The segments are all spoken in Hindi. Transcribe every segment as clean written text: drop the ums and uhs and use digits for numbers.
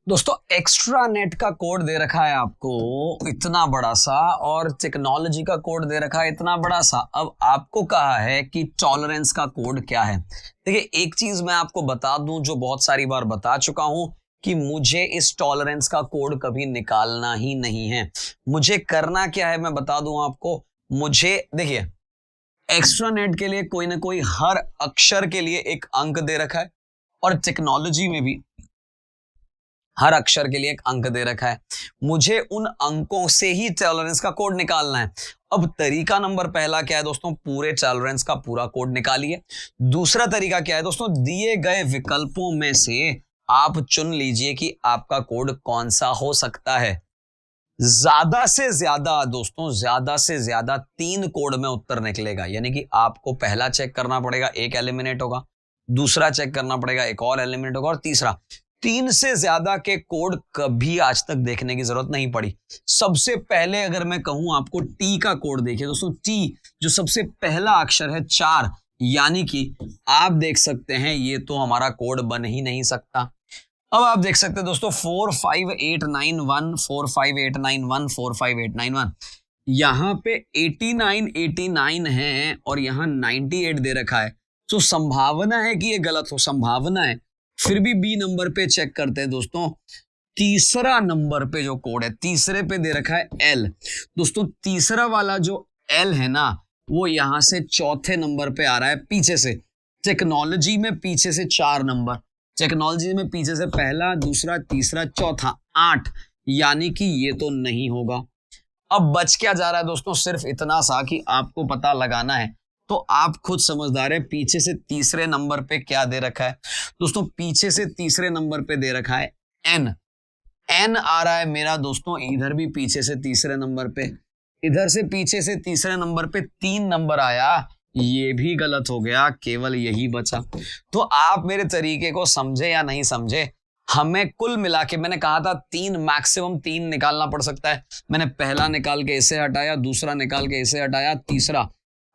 दोस्तों एक्स्ट्रा नेट का कोड दे रखा है आपको इतना बड़ा सा और टेक्नोलॉजी का कोड दे रखा है इतना बड़ा सा। अब आपको कहा है कि टॉलरेंस का कोड क्या है। देखिए एक चीज मैं आपको बता दूं जो बहुत सारी बार बता चुका हूं कि मुझे इस टॉलरेंस का कोड कभी निकालना ही नहीं है। मुझे करना क्या है मैं बता दूं आपको। मुझे देखिए एक्स्ट्रा नेट के लिए कोई ना कोई हर अक्षर के लिए एक अंक दे रखा है और टेक्नोलॉजी में भी हर अक्षर के लिए एक अंक दे रखा है। मुझे उन अंकों से ही टॉलरेंस का कोड निकालना है। अब तरीका नंबर पहला क्या है दोस्तों, पूरे टॉलरेंस का पूरा कोड निकालिए। दूसरा तरीका क्या है दोस्तों, दिए गए विकल्पों में से आप चुन लीजिए कि आपका कोड कौन सा हो सकता है। ज्यादा से ज्यादा दोस्तों, ज्यादा से ज्यादा 3 कोड में उत्तर निकलेगा, यानी कि आपको पहला चेक करना पड़ेगा, एक एलिमिनेट होगा, दूसरा चेक करना पड़ेगा, एक और एलिमिनेट होगा, और तीसरा। 3 से ज्यादा के कोड कभी आज तक देखने की जरूरत नहीं पड़ी। सबसे पहले अगर मैं कहूं आपको टी का कोड देखिए दोस्तों, टी जो सबसे पहला अक्षर है 4, यानी कि आप देख सकते हैं ये तो हमारा कोड बन ही नहीं सकता। अब आप देख सकते हैं दोस्तों 45891 45891 45891, यहां पे 89 है और यहां 98 दे रखा है। तो संभावना है कि ये गलत हो, संभावना है। फिर भी बी नंबर पे चेक करते हैं दोस्तों। तीसरा नंबर पे जो कोड है, तीसरे पे दे रखा है एल। दोस्तों तीसरा वाला जो एल है ना, वो यहां से चौथे नंबर पे आ रहा है पीछे से। टेक्नोलॉजी में पीछे से 4 नंबर, टेक्नोलॉजी में पीछे से पहला, दूसरा, तीसरा, चौथा, 8, यानी कि ये तो नहीं होगा। अब बच क्या जा रहा है दोस्तों, सिर्फ इतना सा कि आपको पता लगाना है। तो आप खुद समझदार है, पीछे से तीसरे नंबर पे क्या दे रखा है दोस्तों, पीछे से तीसरे नंबर पे दे रखा है एन। एन आ रहा है मेरा दोस्तों इधर भी पीछे से तीसरे नंबर पे, इधर से पीछे से तीसरे नंबर पे 3 नंबर आया, ये भी गलत हो गया, केवल यही बचा। तो आप मेरे तरीके को समझे या नहीं समझे, हमें कुल मिला के मैंने कहा था 3, मैक्सिमम 3 निकालना पड़ सकता है। मैंने पहला निकाल के इसे हटाया, दूसरा निकाल के इसे हटाया, तीसरा।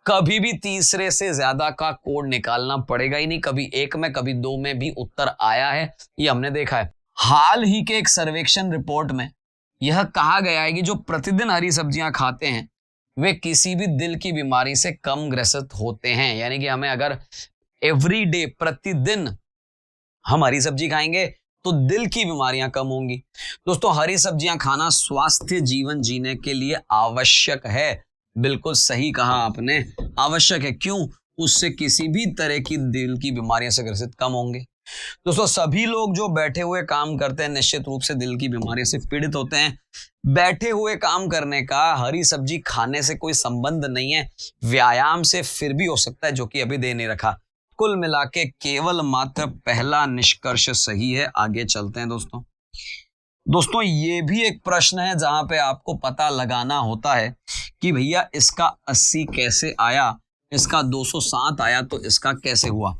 कभी भी तीसरे से ज्यादा का कोड निकालना पड़ेगा ही नहीं। कभी 1 में कभी 2 में भी उत्तर आया है, ये हमने देखा है। हाल ही के एक सर्वेक्षण रिपोर्ट में यह कहा गया है कि जो प्रतिदिन हरी सब्जियां खाते हैं वे किसी भी दिल की बीमारी से कम ग्रसित होते हैं। यानी कि हमें अगर एवरी डे, प्रतिदिन हम हरी सब्जी खाएंगे तो दिल की बीमारियां कम होंगी। दोस्तों हरी सब्जियां खाना स्वास्थ्य जीवन जीने के लिए आवश्यक है। बिल्कुल सही कहा आपने, आवश्यक है। क्यों? उससे किसी भी तरह की दिल की बीमारियों से ग्रसित कम होंगे। दोस्तों सभी लोग जो बैठे हुए काम करते हैं निश्चित रूप से दिल की बीमारी से पीड़ित होते हैं। बैठे हुए काम करने का हरी सब्जी खाने से कोई संबंध नहीं है, व्यायाम से फिर भी हो सकता है, जो कि अभी दे नहीं रखा। कुल मिला के केवल मात्र पहला निष्कर्ष सही है। आगे चलते हैं दोस्तों। दोस्तों ये भी एक प्रश्न है जहां पे आपको पता लगाना होता है कि भैया इसका 80 कैसे आया, इसका 207 आया, तो इसका कैसे हुआ।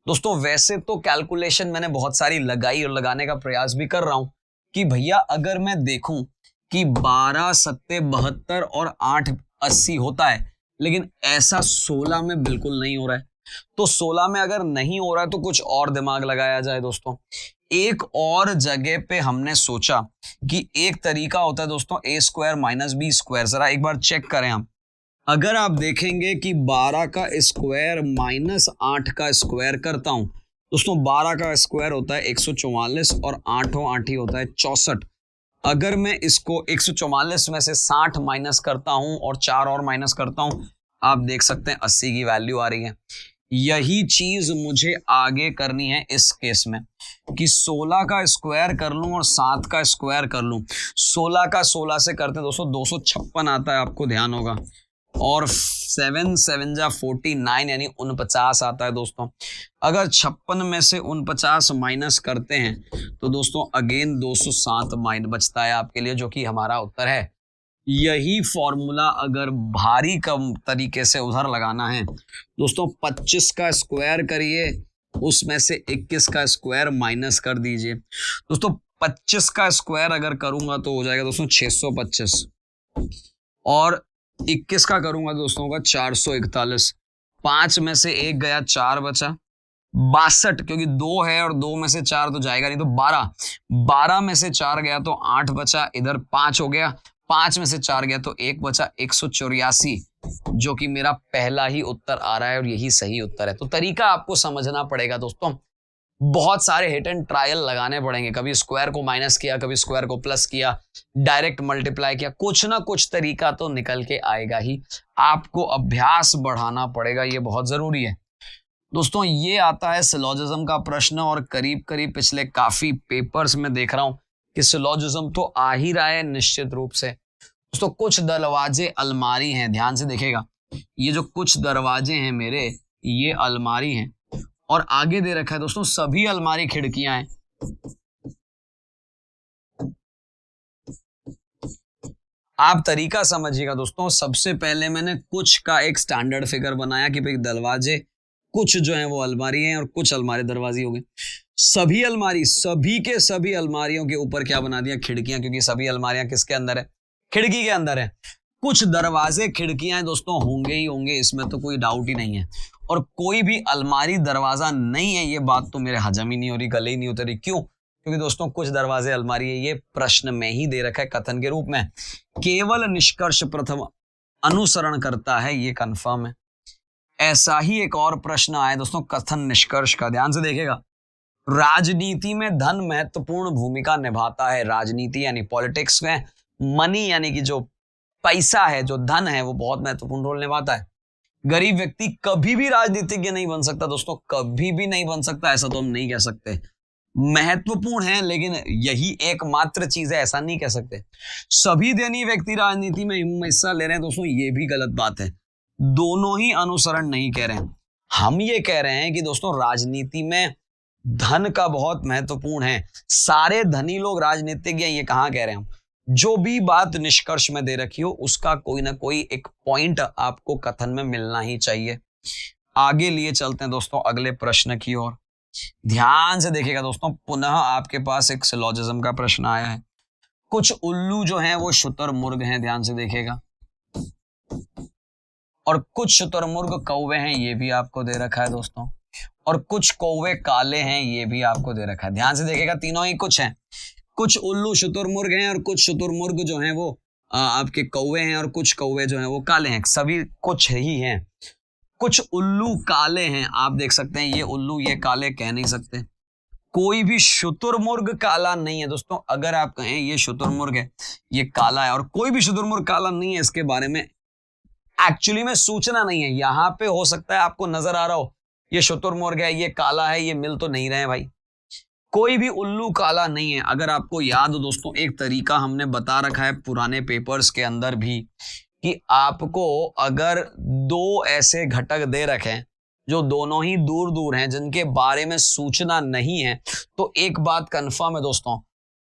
दोस्तों वैसे तो कैलकुलेशन मैंने बहुत सारी लगाई और लगाने का प्रयास भी कर रहा हूं कि भैया अगर मैं देखूं कि 12 सत्ते 72 और 8 80 होता है, लेकिन ऐसा 16 में बिल्कुल नहीं हो रहा है। तो 16 में अगर नहीं हो रहा है तो कुछ और दिमाग लगाया जाए दोस्तों। एक और जगह पे हमने सोचा कि एक तरीका होता है दोस्तों a² - b²। जरा एक बार चेक करें हम। अगर आप देखेंगे कि 12 का स्क्वायर माइनस 8 का स्क्वायर करता हूं दोस्तों, 12 का स्क्वायर होता है 144 और 8 ही होता है 64। अगर मैं इसको 144 में से 60 माइनस करता हूं और 4 और माइनस करता हूं, आप देख सकते हैं 80 की वैल्यू आ रही है। यही चीज मुझे आगे करनी है इस केस में कि 16 का स्क्वायर कर लूं और 7 का स्क्वायर कर लूं। 16 का 16 से करते हैं दोस्तों 256 आता है, आपको ध्यान होगा, और 7 7 जा 49 यानी 49 आता है दोस्तों। अगर 56 में से 49 माइनस करते हैं तो दोस्तों अगेन 207 माइनस बचता है आपके लिए, जो कि हमारा उत्तर है। यही फॉर्मूला अगर भारी कम तरीके से उधर लगाना है दोस्तों, 25 का स्क्वायर करिए, उसमें से 21 का स्क्वायर माइनस कर दीजिए। दोस्तों 25 का स्क्वायर अगर करूंगा तो हो जाएगा दोस्तों 625, और 21 का करूंगा दोस्तों का 441। 5 में से 1 गया, 4 बचा, 62, क्योंकि 2 है और 2 में से 4 तो जाएगा नहीं, तो 12 में से 4 गया तो 8 बचा, इधर 5 हो गया, 5 में से 4 गया तो 1 बचा, 184, जो कि मेरा पहला ही उत्तर आ रहा है और यही सही उत्तर है। तो तरीका आपको समझना पड़ेगा दोस्तों, बहुत सारे हिट एंड ट्रायल लगाने पड़ेंगे, कभी स्क्वायर को माइनस किया, कभी स्क्वायर को प्लस किया, डायरेक्ट मल्टीप्लाई किया, कुछ ना कुछ तरीका तो निकल के आएगा ही। आपको अभ्यास बढ़ाना पड़ेगा, ये बहुत जरूरी है दोस्तों। ये आता है सिलोजिज्म का प्रश्न और करीब करीब पिछले काफी पेपर्स में देख रहा हूं कि सिलोजिज्म तो आ ही रहा है निश्चित रूप से। दोस्तों कुछ दरवाजे अलमारी हैं, ध्यान से देखेगा, ये जो कुछ दरवाजे हैं मेरे, ये अलमारी हैं और आगे दे रखा है दोस्तों सभी अलमारी खिड़कियां हैं। आप तरीका समझिएगा दोस्तों, सबसे पहले मैंने कुछ का एक स्टैंडर्ड फिगर बनाया कि भाई दरवाजे कुछ जो है वो अलमारी हैं और कुछ अलमारी दरवाजे हो गए। सभी अलमारी, सभी के सभी अलमारियों के ऊपर क्या बना दिया, खिड़कियां, क्योंकि सभी अलमारियां किसके अंदर है, खिड़की के अंदर है। कुछ दरवाजे खिड़कियां दोस्तों होंगे ही होंगे, इसमें तो कोई डाउट ही नहीं है। और कोई भी अलमारी दरवाजा नहीं है, ये बात तो मेरे हजम ही नहीं हो रही, गले ही नहीं उतरी। क्यों? क्योंकि दोस्तों कुछ दरवाजे अलमारी है, ये प्रश्न में ही दे रखा है कथन के रूप में। केवल निष्कर्ष प्रथम अनुसरण करता है, ये कंफर्म है। ऐसा ही एक और प्रश्न आया दोस्तों कथन निष्कर्ष का, ध्यान से देखेगा। राजनीति में धन महत्वपूर्ण भूमिका निभाता है। राजनीति यानी पॉलिटिक्स में मनी यानी कि जो पैसा है, जो धन है, वो बहुत महत्वपूर्ण रोल निभाता है। गरीब व्यक्ति कभी भी राजनीतिज्ञ नहीं बन सकता दोस्तों, कभी भी नहीं बन सकता, ऐसा तो हम नहीं कह सकते। महत्वपूर्ण है लेकिन यही एकमात्र चीज है, ऐसा नहीं कह सकते। सभी धनी व्यक्ति राजनीति में हिस्सा ले रहे हैं दोस्तों, ये भी गलत बात है। दोनों ही अनुसरण नहीं कह रहे हैं। हम ये कह रहे हैं कि दोस्तों राजनीति में धन का बहुत महत्वपूर्ण है, सारे धनी लोग राजनीतिज्ञ हैं, ये कहां कह रहे हैं हम। जो भी बात निष्कर्ष में दे रखी हो उसका कोई ना कोई एक पॉइंट आपको कथन में मिलना ही चाहिए। आगे लिए चलते हैं दोस्तों अगले प्रश्न की ओर। ध्यान से देखिएगा दोस्तों, पुनः आपके पास एक सिलोजिज्म का प्रश्न आया है। कुछ उल्लू जो हैं वो शुतुरमुर्ग हैं, ध्यान से देखिएगा, और कुछ शुतुरमुर्ग कौवे हैं, ये भी आपको दे रखा है दोस्तों, और कुछ कौवे काले हैं, ये भी आपको दे रखा है। ध्यान से देखिएगा, तीनों ही कुछ हैं। कुछ उल्लू शुतुरमुर्ग हैं और कुछ शुतुरमुर्ग जो हैं वो आपके कौवे हैं, और कुछ कौवे जो हैं वो काले हैं, सभी कुछ ही हैं। कुछ उल्लू काले हैं, आप देख सकते हैं, ये उल्लू ये काले कह नहीं सकते। कोई भी शुतुरमुर्ग काला नहीं है दोस्तों। अगर आप कहें ये शुतुरमुर्ग है, ये काला है, और कोई भी शुतुरमुर्ग काला नहीं है, इसके बारे में एक्चुअली में सूचना नहीं है। यहां पे हो सकता है आपको नजर आ रहा हो ये शुतुरमुर्ग है, ये काला है, ये मिल तो नहीं रहे भाई। कोई भी उल्लू काला नहीं है। अगर आपको याद हो दोस्तों, एक तरीका हमने बता रखा है पुराने पेपर्स के अंदर भी कि आपको अगर दो ऐसे घटक दे रखें जो दोनों ही दूर दूर हैं, जिनके बारे में सूचना नहीं है, तो एक बात कंफर्म है दोस्तों,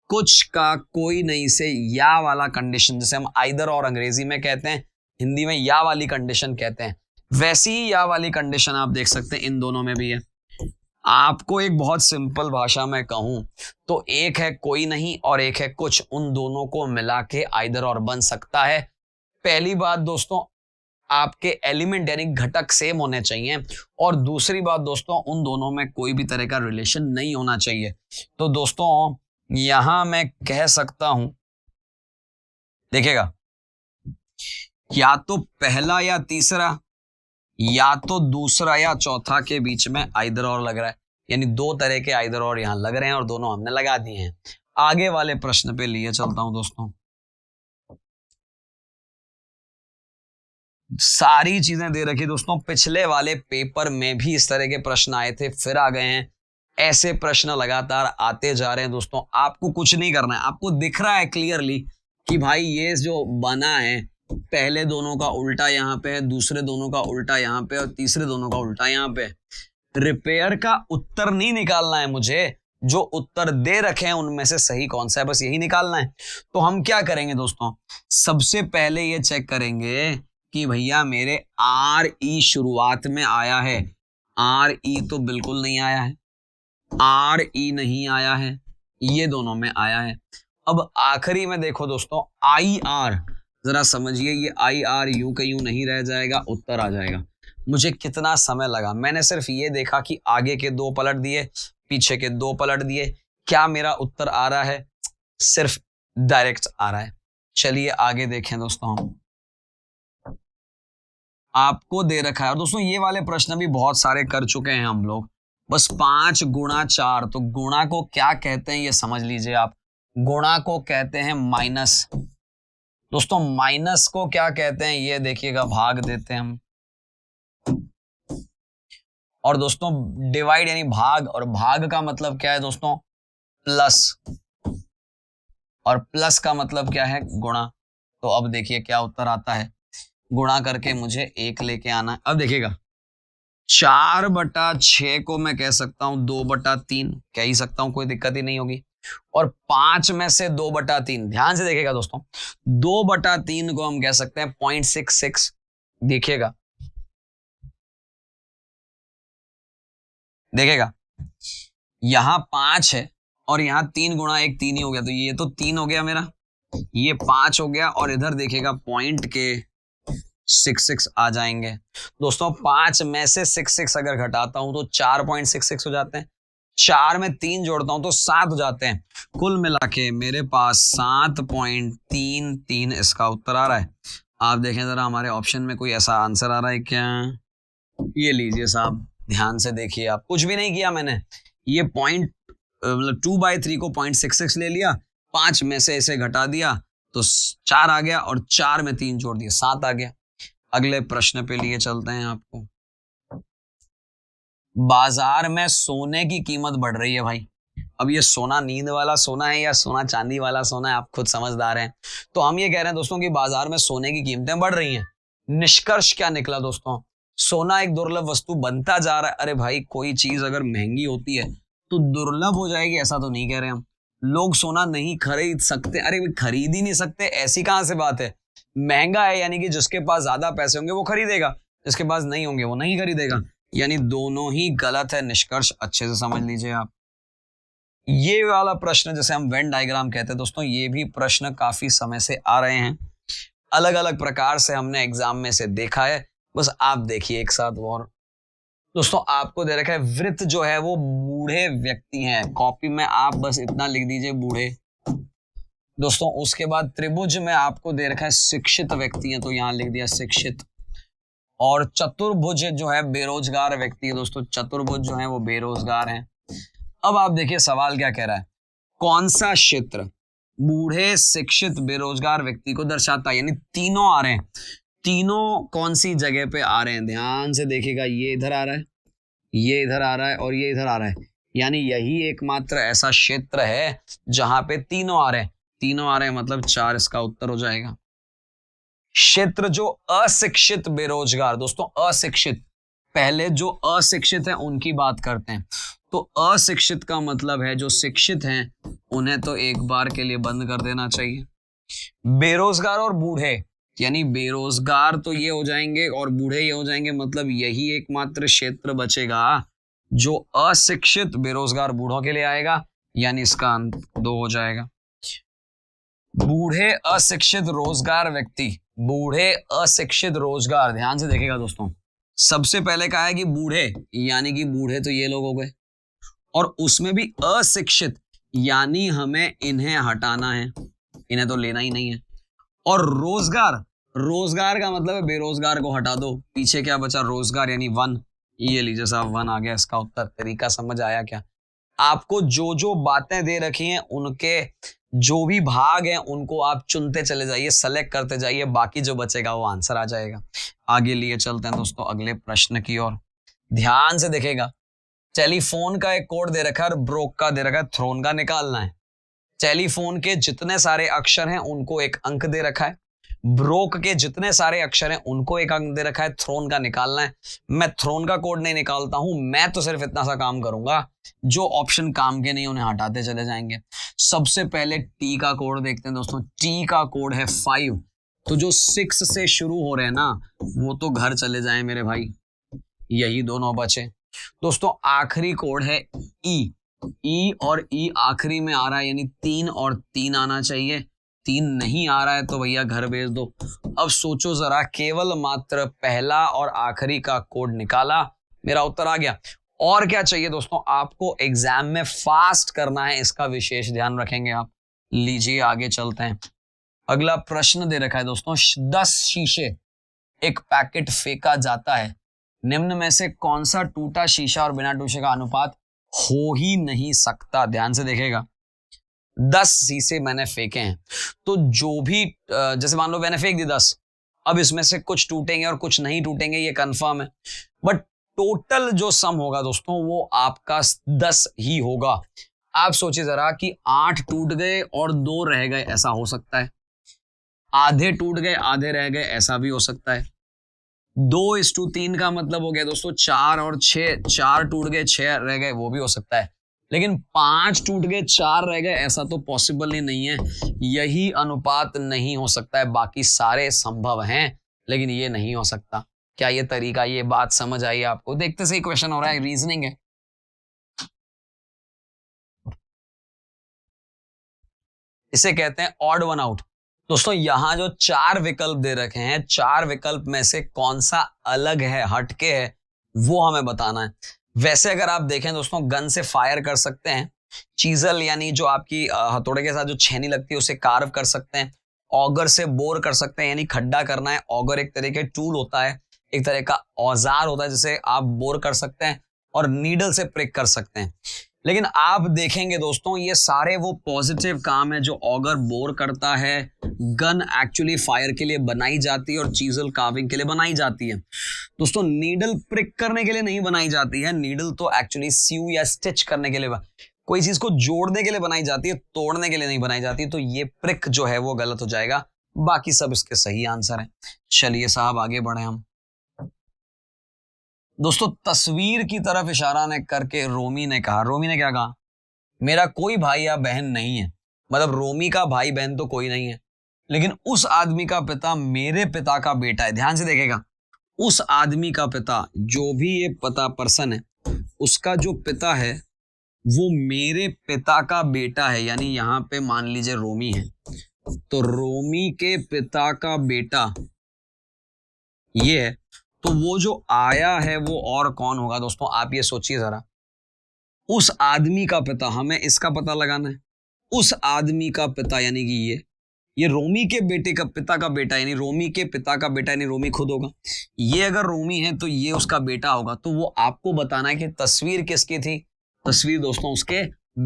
कुछ का कोई नहीं से या वाला कंडीशन, जैसे हम आइदर और अंग्रेजी में कहते हैं, हिंदी में या वाली कंडीशन कहते हैं, वैसी ही या वाली कंडीशन आप देख सकते हैं इन दोनों में भी है। आपको एक बहुत सिंपल भाषा में कहूं तो एक है कोई नहीं और एक है कुछ, उन दोनों को मिला के आइदर और बन सकता है। पहली बात दोस्तों, आपके एलिमेंट यानी घटक सेम होने चाहिए, और दूसरी बात दोस्तों, उन दोनों में कोई भी तरह का रिलेशन नहीं होना चाहिए। तो दोस्तों यहां मैं कह सकता हूं, देखिएगा, या तो पहला या तीसरा, या तो दूसरा या चौथा के बीच में आइदर और लग रहा है, यानी दो तरह के आइदर और यहां लग रहे हैं और दोनों हमने लगा दिए हैं। आगे वाले प्रश्न पे लिए चलता हूं दोस्तों। सारी चीजें दे रखी दोस्तों, पिछले वाले पेपर में भी इस तरह के प्रश्न आए थे, फिर आ गए हैं। ऐसे प्रश्न लगातार आते जा रहे हैं दोस्तों। आपको कुछ नहीं करना है, आपको दिख रहा है क्लियरली कि भाई ये जो बना है, पहले दोनों का उल्टा यहाँ पे है, दूसरे दोनों का उल्टा यहाँ पे, और तीसरे दोनों का उल्टा यहाँ पे। रिपेयर का उत्तर नहीं निकालना है मुझे, जो उत्तर दे रखे हैं उनमें से सही कौन सा है, बस यही निकालना है। तो हम क्या करेंगे दोस्तों, सबसे पहले ये चेक करेंगे कि भैया मेरे आर ई शुरुआत में आया है, आर ई तो बिल्कुल नहीं आया है, आर ई नहीं आया है, ये दोनों में आया है। अब आखिरी में देखो दोस्तों, आई आर, जरा समझिए, ये आई आर यू के यू नहीं रह जाएगा, उत्तर आ जाएगा। मुझे कितना समय लगा, मैंने सिर्फ ये देखा कि आगे के 2 पलट दिए, पीछे के 2 पलट दिए, क्या मेरा उत्तर आ रहा है? सिर्फ डायरेक्ट आ रहा है। चलिए आगे देखें दोस्तों, हम आपको दे रखा है, और दोस्तों ये वाले प्रश्न भी बहुत सारे कर चुके हैं हम लोग। बस 5 गुणा 4, तो गुणा को क्या कहते हैं ये समझ लीजिए आप। गुणा को कहते हैं माइनस। दोस्तों माइनस को क्या कहते हैं ये देखिएगा, भाग देते हैं हम। और दोस्तों डिवाइड यानी भाग, और भाग का मतलब क्या है दोस्तों? प्लस, और प्लस का मतलब क्या है? गुणा। तो अब देखिए क्या उत्तर आता है, गुणा करके मुझे 1 लेके आना है। अब देखिएगा 4/6 को मैं कह सकता हूं 2/3, कह ही सकता हूं, कोई दिक्कत ही नहीं होगी। और 5 में से 2/3, ध्यान से देखिएगा दोस्तों, 2/3 को हम कह सकते हैं 0.66। देखिएगा देखिएगा यहां 5 है और यहां 3 गुणा 1 3 ही हो गया, तो ये तो 3 हो गया मेरा, ये 5 हो गया, और इधर देखिएगा पॉइंट के 66 आ जाएंगे। दोस्तों 5 में से 66 अगर घटाता हूं तो 4.66 हो जाते हैं, 4 में 3 जोड़ता हूं तो 7 हो जाते हैं। कुल मिला के मेरे पास 7.33 इसका उत्तर आ रहा है। आप देखें जरा हमारे ऑप्शन में कोई ऐसा आंसर आ रहा है क्या? ये लीजिए साहब, ध्यान से देखिए, आप कुछ भी नहीं किया मैंने, ये पॉइंट मतलब 2/3 को 0.66 ले लिया, 5 में से इसे घटा दिया तो 4 आ गया, और 4 में 3 जोड़ दिया 7 आ गया। अगले प्रश्न पे लिए चलते हैं आपको। बाजार में सोने की कीमत बढ़ रही है भाई। अब ये सोना नींद वाला सोना है या सोना चांदी वाला सोना है, आप खुद समझदार हैं। तो हम ये कह रहे हैं दोस्तों कि बाजार में सोने की कीमतें बढ़ रही हैं। निष्कर्ष क्या निकला दोस्तों? सोना एक दुर्लभ वस्तु बनता जा रहा है। अरे भाई कोई चीज अगर महंगी होती है तो दुर्लभ हो जाएगी, ऐसा तो नहीं कह रहे हम। लोग सोना नहीं खरीद सकते, अरे भाई खरीद ही नहीं सकते, ऐसी कहां से बात है? महंगा है यानी कि जिसके पास ज्यादा पैसे होंगे वो खरीदेगा, जिसके पास नहीं होंगे वो नहीं खरीदेगा, यानी दोनों ही गलत है। निष्कर्ष अच्छे से समझ लीजिए आप। ये वाला प्रश्न जैसे हम वेन डायग्राम कहते हैं दोस्तों, ये भी प्रश्न काफी समय से आ रहे हैं, अलग अलग प्रकार से हमने एग्जाम में से देखा है। बस आप देखिए एक साथ। और दोस्तों आपको दे रखा है वृत्त जो है वो बूढ़े व्यक्ति हैं, कॉपी में आप बस इतना लिख दीजिए बूढ़े। दोस्तों उसके बाद त्रिभुज में आपको दे रखा है शिक्षित व्यक्ति हैं, तो यहां लिख दिया शिक्षित। और चतुर्भुज जो है बेरोजगार व्यक्ति है दोस्तों, चतुर्भुज जो है वो बेरोजगार हैं। अब आप देखिए सवाल क्या कह रहा है, कौन सा क्षेत्र बूढ़े शिक्षित बेरोजगार व्यक्ति को दर्शाता है, यानी तीनों आ रहे हैं, तीनों कौन सी जगह पे आ रहे हैं? ध्यान से देखिएगा, ये इधर आ रहा है, ये इधर आ रहा है, और ये इधर आ रहा है, यानी यही एकमात्र ऐसा क्षेत्र है जहां पे तीनों आ रहे हैं। तीनों आ रहे हैं मतलब 4 इसका उत्तर हो जाएगा। क्षेत्र जो अशिक्षित बेरोजगार, दोस्तों अशिक्षित, पहले जो अशिक्षित है उनकी बात करते हैं। तो अशिक्षित का मतलब है जो शिक्षित हैं उन्हें तो एक बार के लिए बंद कर देना चाहिए। बेरोजगार और बूढ़े, यानी बेरोजगार तो ये हो जाएंगे और बूढ़े ये हो जाएंगे, मतलब यही एकमात्र क्षेत्र बचेगा जो अशिक्षित बेरोजगार बूढ़ों के लिए आएगा, यानी इसका अंत 2 हो जाएगा। बूढ़े अशिक्षित रोजगार व्यक्ति, बूढ़े अशिक्षित रोजगार, ध्यान से देखिएगा दोस्तों, सबसे पहले कहा है कि बूढ़े, यानी कि बूढ़े तो ये लोग हो गए, और उसमें भी अशिक्षित यानी हमें इन्हें हटाना है, इन्हें तो लेना ही नहीं है। और रोजगार, रोजगार का मतलब है बेरोजगार को हटा दो, पीछे क्या बचा? रोजगार, यानी 1। ये लीजिए साहब 1 आ गया इसका उत्तर। तरीका समझ आया क्या? आपको जो जो बातें दे रखी हैं उनके जो भी भाग हैं उनको आप चुनते चले जाइए, सेलेक्ट करते जाइए, बाकी जो बचेगा वो आंसर आ जाएगा। आगे लिए चलते हैं दोस्तों अगले प्रश्न की ओर। ध्यान से देखेगा, टेलीफोन का एक कोड दे रखा है और ब्रोक का दे रखा है, थ्रोन का निकालना है। टेलीफोन के जितने सारे अक्षर हैं उनको एक अंक दे रखा है, ब्रोक के जितने सारे अक्षर हैं उनको एक अंक दे रखा है, थ्रोन का निकालना है। मैं थ्रोन का कोड नहीं निकालता हूं, मैं तो सिर्फ इतना सा काम करूंगा, जो ऑप्शन काम के नहीं उन्हें हटाते चले जाएंगे। सबसे पहले टी का कोड देखते हैं दोस्तों। टी का कोड है 5, तो जो 6 से शुरू हो रहे हैं ना वो तो घर चले जाएं मेरे भाई, यही दोनों बचे। दोस्तों आखिरी कोड है ई, ई और ई आखिरी में आ रहा है, यानी 3 और 3 आना चाहिए। 3 नहीं आ रहा है तो भैया घर भेज दो। अब सोचो जरा, केवल मात्र पहला और आखिरी का कोड निकाला, मेरा उत्तर आ गया। और क्या चाहिए दोस्तों, आपको एग्जाम में फास्ट करना है, इसका विशेष ध्यान रखेंगे आप। लीजिए आगे चलते हैं। अगला प्रश्न दे रखा है दोस्तों, 10 शीशे एक पैकेट फेंका जाता है, निम्न में से कौन सा टूटा शीशा और बिना टूटे का अनुपात हो ही नहीं सकता। ध्यान से देखेगा, 10 शीशे मैंने फेंके हैं, तो जो भी जैसे मान लो मैंने फेंक दी 10, अब इसमें से कुछ टूटेंगे और कुछ नहीं टूटेंगे, ये कंफर्म है, बट टोटल जो सम होगा दोस्तों वो आपका 10 ही होगा। आप सोचिए जरा कि 8 टूट गए और 2 रह गए, ऐसा हो सकता है। आधे टूट गए आधे रह गए, ऐसा भी हो सकता है। 2:3 का मतलब हो गया दोस्तों 4 और 6, 4 टूट गए 6 रह गए, वो भी हो सकता है। लेकिन 5 टूट गए 4 रह गए, ऐसा तो पॉसिबल ही नहीं है। यही अनुपात नहीं हो सकता है, बाकी सारे संभव हैं लेकिन ये नहीं हो सकता। क्या ये तरीका, ये बात समझ आई आपको? देखते से ही क्वेश्चन हो रहा है, रीजनिंग है। इसे कहते हैं ऑड वन आउट। दोस्तों यहां जो 4 विकल्प दे रखे हैं, 4 विकल्प में से कौन सा अलग है, हटके है, वो हमें बताना है। वैसे अगर आप देखें दोस्तों, गन से फायर कर सकते हैं, चीजल यानी जो आपकी हथौड़े के साथ जो छेनी लगती है उसे कार्व कर सकते हैं, ऑगर से बोर कर सकते हैं यानी खड्डा करना है। ऑगर एक तरह के टूल होता है, एक तरह का औजार होता है जिसे आप बोर कर सकते हैं, और नीडल से प्रिक कर सकते हैं। लेकिन आप देखेंगे दोस्तों, ये सारे वो पॉजिटिव काम है जो ऑगर बोर करता है, गन एक्चुअली फायर के लिए बनाई जाती है और चीजल कार्विंग के लिए बनाई जाती है। दोस्तों नीडल प्रिक करने के लिए नहीं बनाई जाती है, नीडल तो एक्चुअली सीव या स्टिच करने के लिए, कोई चीज को जोड़ने के लिए बनाई जाती है, तोड़ने के लिए नहीं बनाई जाती। तो ये प्रिक जो है वो गलत हो जाएगा, बाकी सब इसके सही आंसर है। चलिए साहब आगे बढ़े हम। दोस्तों तस्वीर की तरफ इशारा ने करके रोमी ने कहा, रोमी ने क्या कहा, मेरा कोई भाई या बहन नहीं है। मतलब रोमी का भाई बहन तो कोई नहीं है, लेकिन उस आदमी का पिता मेरे पिता का बेटा है। ध्यान से देखेगा, उस आदमी का पिता, जो भी ये पता पर्सन है, उसका जो पिता है वो मेरे पिता का बेटा है। यानी यहां पे मान लीजिए रोमी है, तो रोमी के पिता का बेटा ये है, तो वो जो आया है वो और कौन होगा दोस्तों, आप ये सोचिए जरा। उस आदमी का पिता, हमें इसका पता लगाना है। उस आदमी का पिता यानी कि ये रोमी के बेटे का पिता का बेटा, यानी रोमी के पिता का बेटा, यानी रोमी खुद होगा। ये अगर रोमी है तो ये उसका बेटा होगा। तो वो आपको बताना है कि तस्वीर किसकी थी। तस्वीर दोस्तों उसके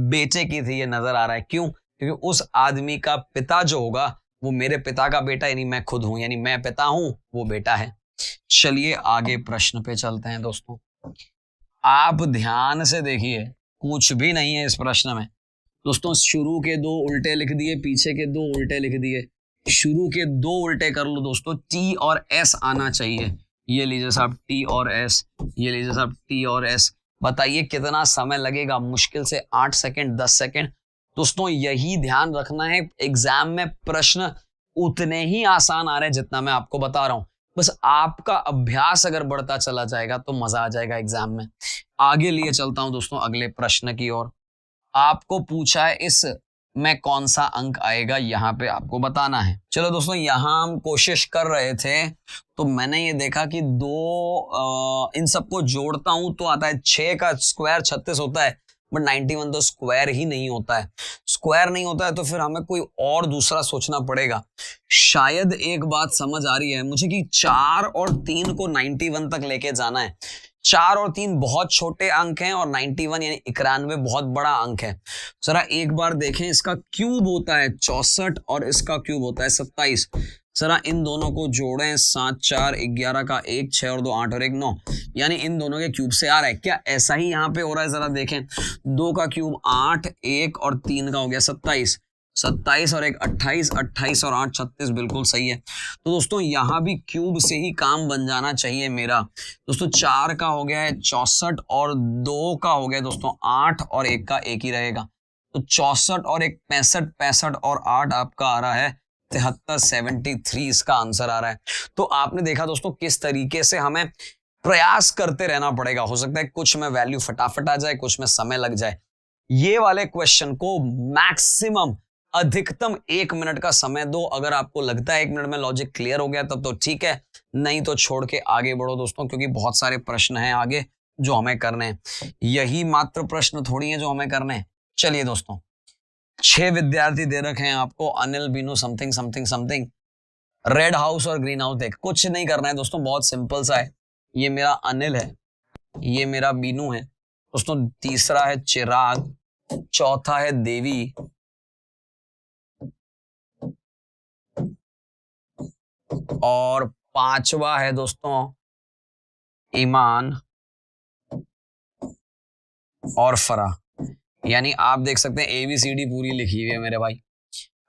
बेटे की थी। ये नजर आ रहा है, क्यों? क्योंकि उस आदमी का पिता जो होगा वो मेरे पिता का बेटा, यानी मैं खुद हूं, यानी मैं पिता हूं, वो बेटा है। चलिए आगे प्रश्न पे चलते हैं दोस्तों। आप ध्यान से देखिए, कुछ भी नहीं है इस प्रश्न में दोस्तों। शुरू के 2 उल्टे लिख दिए, पीछे के 2 उल्टे लिख दिए। शुरू के 2 उल्टे कर लो दोस्तों, टी और एस आना चाहिए। ये लीजिए साहब टी और एस, ये लीजिए साहब टी और एस। बताइए कितना समय लगेगा? मुश्किल से 8 सेकंड 10 सेकंड। दोस्तों यही ध्यान रखना है, एग्जाम में प्रश्न उतने ही आसान आ रहे हैं जितना मैं आपको बता रहा हूं। बस आपका अभ्यास अगर बढ़ता चला जाएगा तो मजा आ जाएगा एग्जाम में। आगे लिए चलता हूं दोस्तों अगले प्रश्न की ओर। आपको पूछा है इस में कौन सा अंक आएगा, यहां पे आपको बताना है। चलो दोस्तों यहां हम कोशिश कर रहे थे, तो मैंने ये देखा कि इन सबको जोड़ता हूं तो आता है 6 का स्क्वायर 36 होता है, बट 91 तो स्क्वायर ही नहीं होता है। स्क्वायर नहीं होता है तो फिर हमें कोई और दूसरा सोचना पड़ेगा। शायद एक बात समझ आ रही है मुझे कि 4 और 3 को 91 तक लेके जाना है। 4 और 3 बहुत छोटे अंक हैं और 91 यानी 91 बहुत बड़ा अंक है। जरा एक बार देखें, इसका क्यूब होता है 64 और इसका क्यूब होता है 27। जरा इन दोनों को जोड़ें, 7 4 11 का 1 6 और 2 8 और 1 9, यानी इन दोनों के क्यूब से आ रहा है। क्या ऐसा ही यहाँ पे हो रहा है? जरा देखें, 2 का क्यूब 8, 1 और 3 का हो गया 27, 27 और 1 28, 28 और 8 36, बिल्कुल सही है। तो दोस्तों यहाँ भी क्यूब से ही काम बन जाना चाहिए मेरा। दोस्तों 4 का हो गया है 64 और 2 का हो गया दोस्तों 8 और 1 का 1 ही रहेगा। तो 64 और 1 65, 65 और 8 आपका आ रहा है 73, 73 इसका आंसर आ रहा है। तो आपने देखा दोस्तों किस तरीके से हमें प्रयास करते रहना पड़ेगा। हो सकता है कुछ में वैल्यू फटाफट आ जाए, कुछ में समय लग जाए। ये वाले क्वेश्चन को मैक्सिमम अधिकतम 1 मिनट का समय दो। अगर आपको लगता है 1 मिनट में लॉजिक क्लियर हो गया तब तो ठीक है, नहीं तो छोड़ के आगे बढ़ो दोस्तों, क्योंकि बहुत सारे प्रश्न हैं आगे जो हमें करने हैं। यही मात्र प्रश्न थोड़ी है जो हमें करने हैं। चलिए दोस्तों, 6 विद्यार्थी दे रखे हैं आपको, Anil, Binu, something something something, red house और ग्रीन हाउस। देख, कुछ नहीं करना है दोस्तों, बहुत सिंपल सा है। ये मेरा अनिल है, ये मेरा बीनू है दोस्तों, तीसरा है चिराग, चौथा है देवी, और पांचवा है दोस्तों ईमान और फरा। यानी आप देख सकते हैं ABCD पूरी लिखी हुई है मेरे भाई।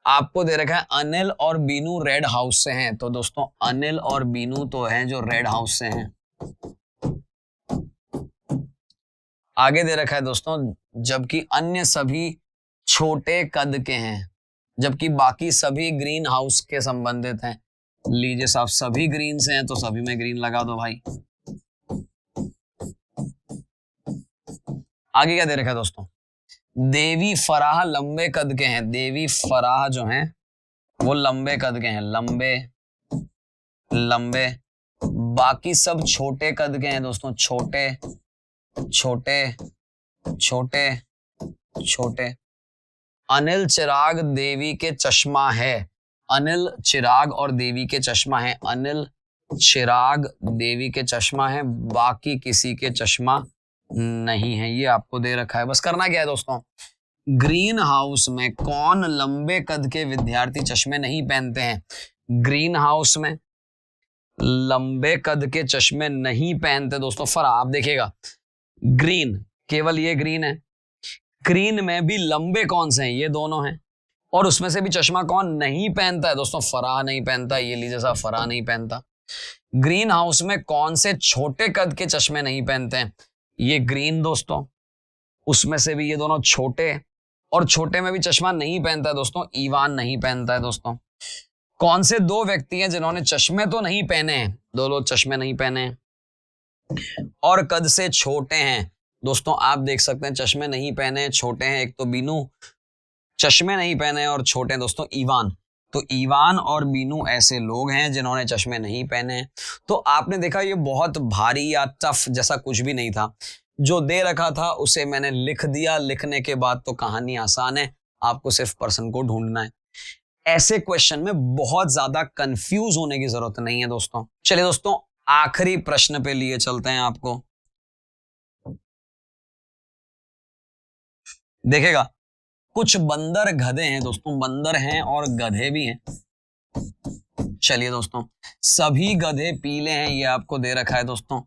आपको दे रखा है अनिल और बीनू रेड हाउस से हैं, तो दोस्तों अनिल और बीनू तो हैं जो रेड हाउस से हैं। आगे दे रखा है दोस्तों, जबकि अन्य सभी छोटे कद के हैं, जबकि बाकी सभी ग्रीन हाउस के संबंधित हैं। लीजिए साहब, सभी ग्रीन से हैं तो सभी में ग्रीन लगा दो भाई। आगे क्या दे रखा है दोस्तों, देवी फराह लंबे कद के हैं। देवी फराह जो हैं वो लंबे कद के हैं, लंबे लंबे। बाकी सब छोटे कद के हैं दोस्तों, छोटे छोटे छोटे छोटे। अनिल, चिराग, देवी के चश्मा है। अनिल, चिराग और देवी के चश्मा है। अनिल, चिराग, देवी के चश्मा है, बाकी किसी के चश्मा नहीं है। ये आपको दे रखा है। बस करना क्या है दोस्तों, ग्रीन हाउस में कौन लंबे कद के विद्यार्थी चश्मे नहीं पहनते हैं? ग्रीन हाउस में लंबे कद के चश्मे नहीं पहनते दोस्तों। फरा, आप देखिएगा, ग्रीन, केवल ये ग्रीन है। ग्रीन में भी लंबे कौन से हैं? ये दोनों हैं। और उसमें से भी चश्मा कौन नहीं पहनता है दोस्तों? फराह नहीं पहनता। ये लीजिए साहब, फराह नहीं पहनता। ग्रीन हाउस में कौन से छोटे कद के चश्मे नहीं पहनते हैं? ये ग्रीन दोस्तों, उसमें से भी ये दोनों छोटे, और छोटे में भी चश्मा नहीं पहनता है दोस्तों, ईवान नहीं पहनता है दोस्तों। कौन से 2 व्यक्ति हैं जिन्होंने चश्मे तो नहीं पहने हैं? 2 लोग चश्मे नहीं पहने हैं और कद से छोटे हैं दोस्तों। आप देख सकते हैं, चश्मे नहीं पहने हैं, छोटे हैं। एक तो बीनू, चश्मे नहीं पहने और छोटे हैं दोस्तों, ईवान। तो ईवान और बीनू ऐसे लोग हैं जिन्होंने चश्मे नहीं पहने हैं। तो आपने देखा, ये बहुत भारी या टफ जैसा कुछ भी नहीं था। जो दे रखा था उसे मैंने लिख दिया। लिखने के बाद तो कहानी आसान है, आपको सिर्फ पर्सन को ढूंढना है। ऐसे क्वेश्चन में बहुत ज्यादा कंफ्यूज होने की जरूरत नहीं है दोस्तों। चलिए दोस्तों, आखिरी प्रश्न पे लिए चलते हैं आपको। देखेगा, कुछ बंदर गधे हैं दोस्तों, बंदर हैं और गधे भी हैं। चलिए दोस्तों, सभी गधे पीले हैं, ये आपको दे रखा है दोस्तों,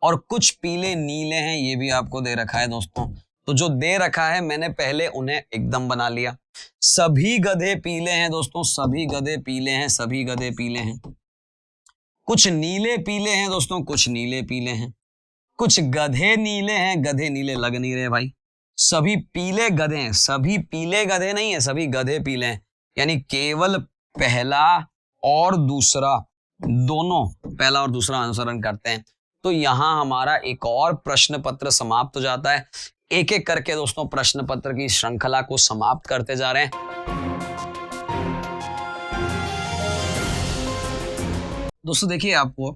और कुछ पीले नीले हैं, ये भी आपको दे रखा है दोस्तों। तो जो दे रखा है मैंने पहले उन्हें एकदम बना लिया। सभी गधे पीले हैं दोस्तों, सभी गधे पीले हैं, सभी गधे पीले हैं। कुछ नीले पीले हैं दोस्तों, कुछ नीले पीले हैं। कुछ गधे नीले हैं, गधे नीले लग नहीं रहे भाई। सभी पीले गधे हैं, सभी पीले गधे नहीं है, सभी गधे पीले हैं। यानी केवल पहला और दूसरा, दोनों पहला और दूसरा अनुसरण करते हैं। तो यहां हमारा एक और प्रश्न पत्र समाप्त हो जाता है। एक एक करके दोस्तों प्रश्न पत्र की श्रृंखला को समाप्त करते जा रहे हैं। दोस्तों देखिए, आपको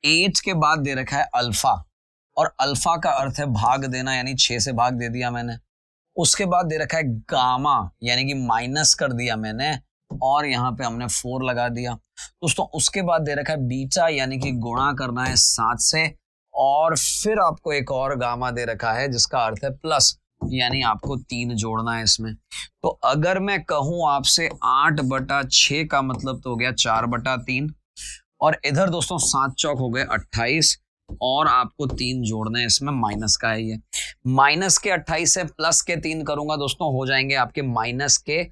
8 के बाद दे रखा है अल्फा, और अल्फा का अर्थ है भाग देना, यानी 6 से भाग दे दिया मैंने। उसके बाद दे रखा है गामा, यानी कि माइनस कर दिया मैंने, और यहां पे हमने 4 लगा दिया दोस्तों। उसके बाद दे रखा है बीटा, यानी कि गुणा करना है 7 से, और फिर आपको एक और गामा दे रखा है जिसका अर्थ है प्लस, यानी आपको 3 जोड़ना है इसमें। तो अगर मैं कहूं आपसे 8/6 का मतलब तो हो गया 4/3, और इधर दोस्तों 7 चौक हो गए 28, और आपको 3 जोड़ना है इसमें, माइनस का है ये। माइनस के 28 से प्लस के 3 करूंगा दोस्तों, हो जाएंगे आपके माइनस के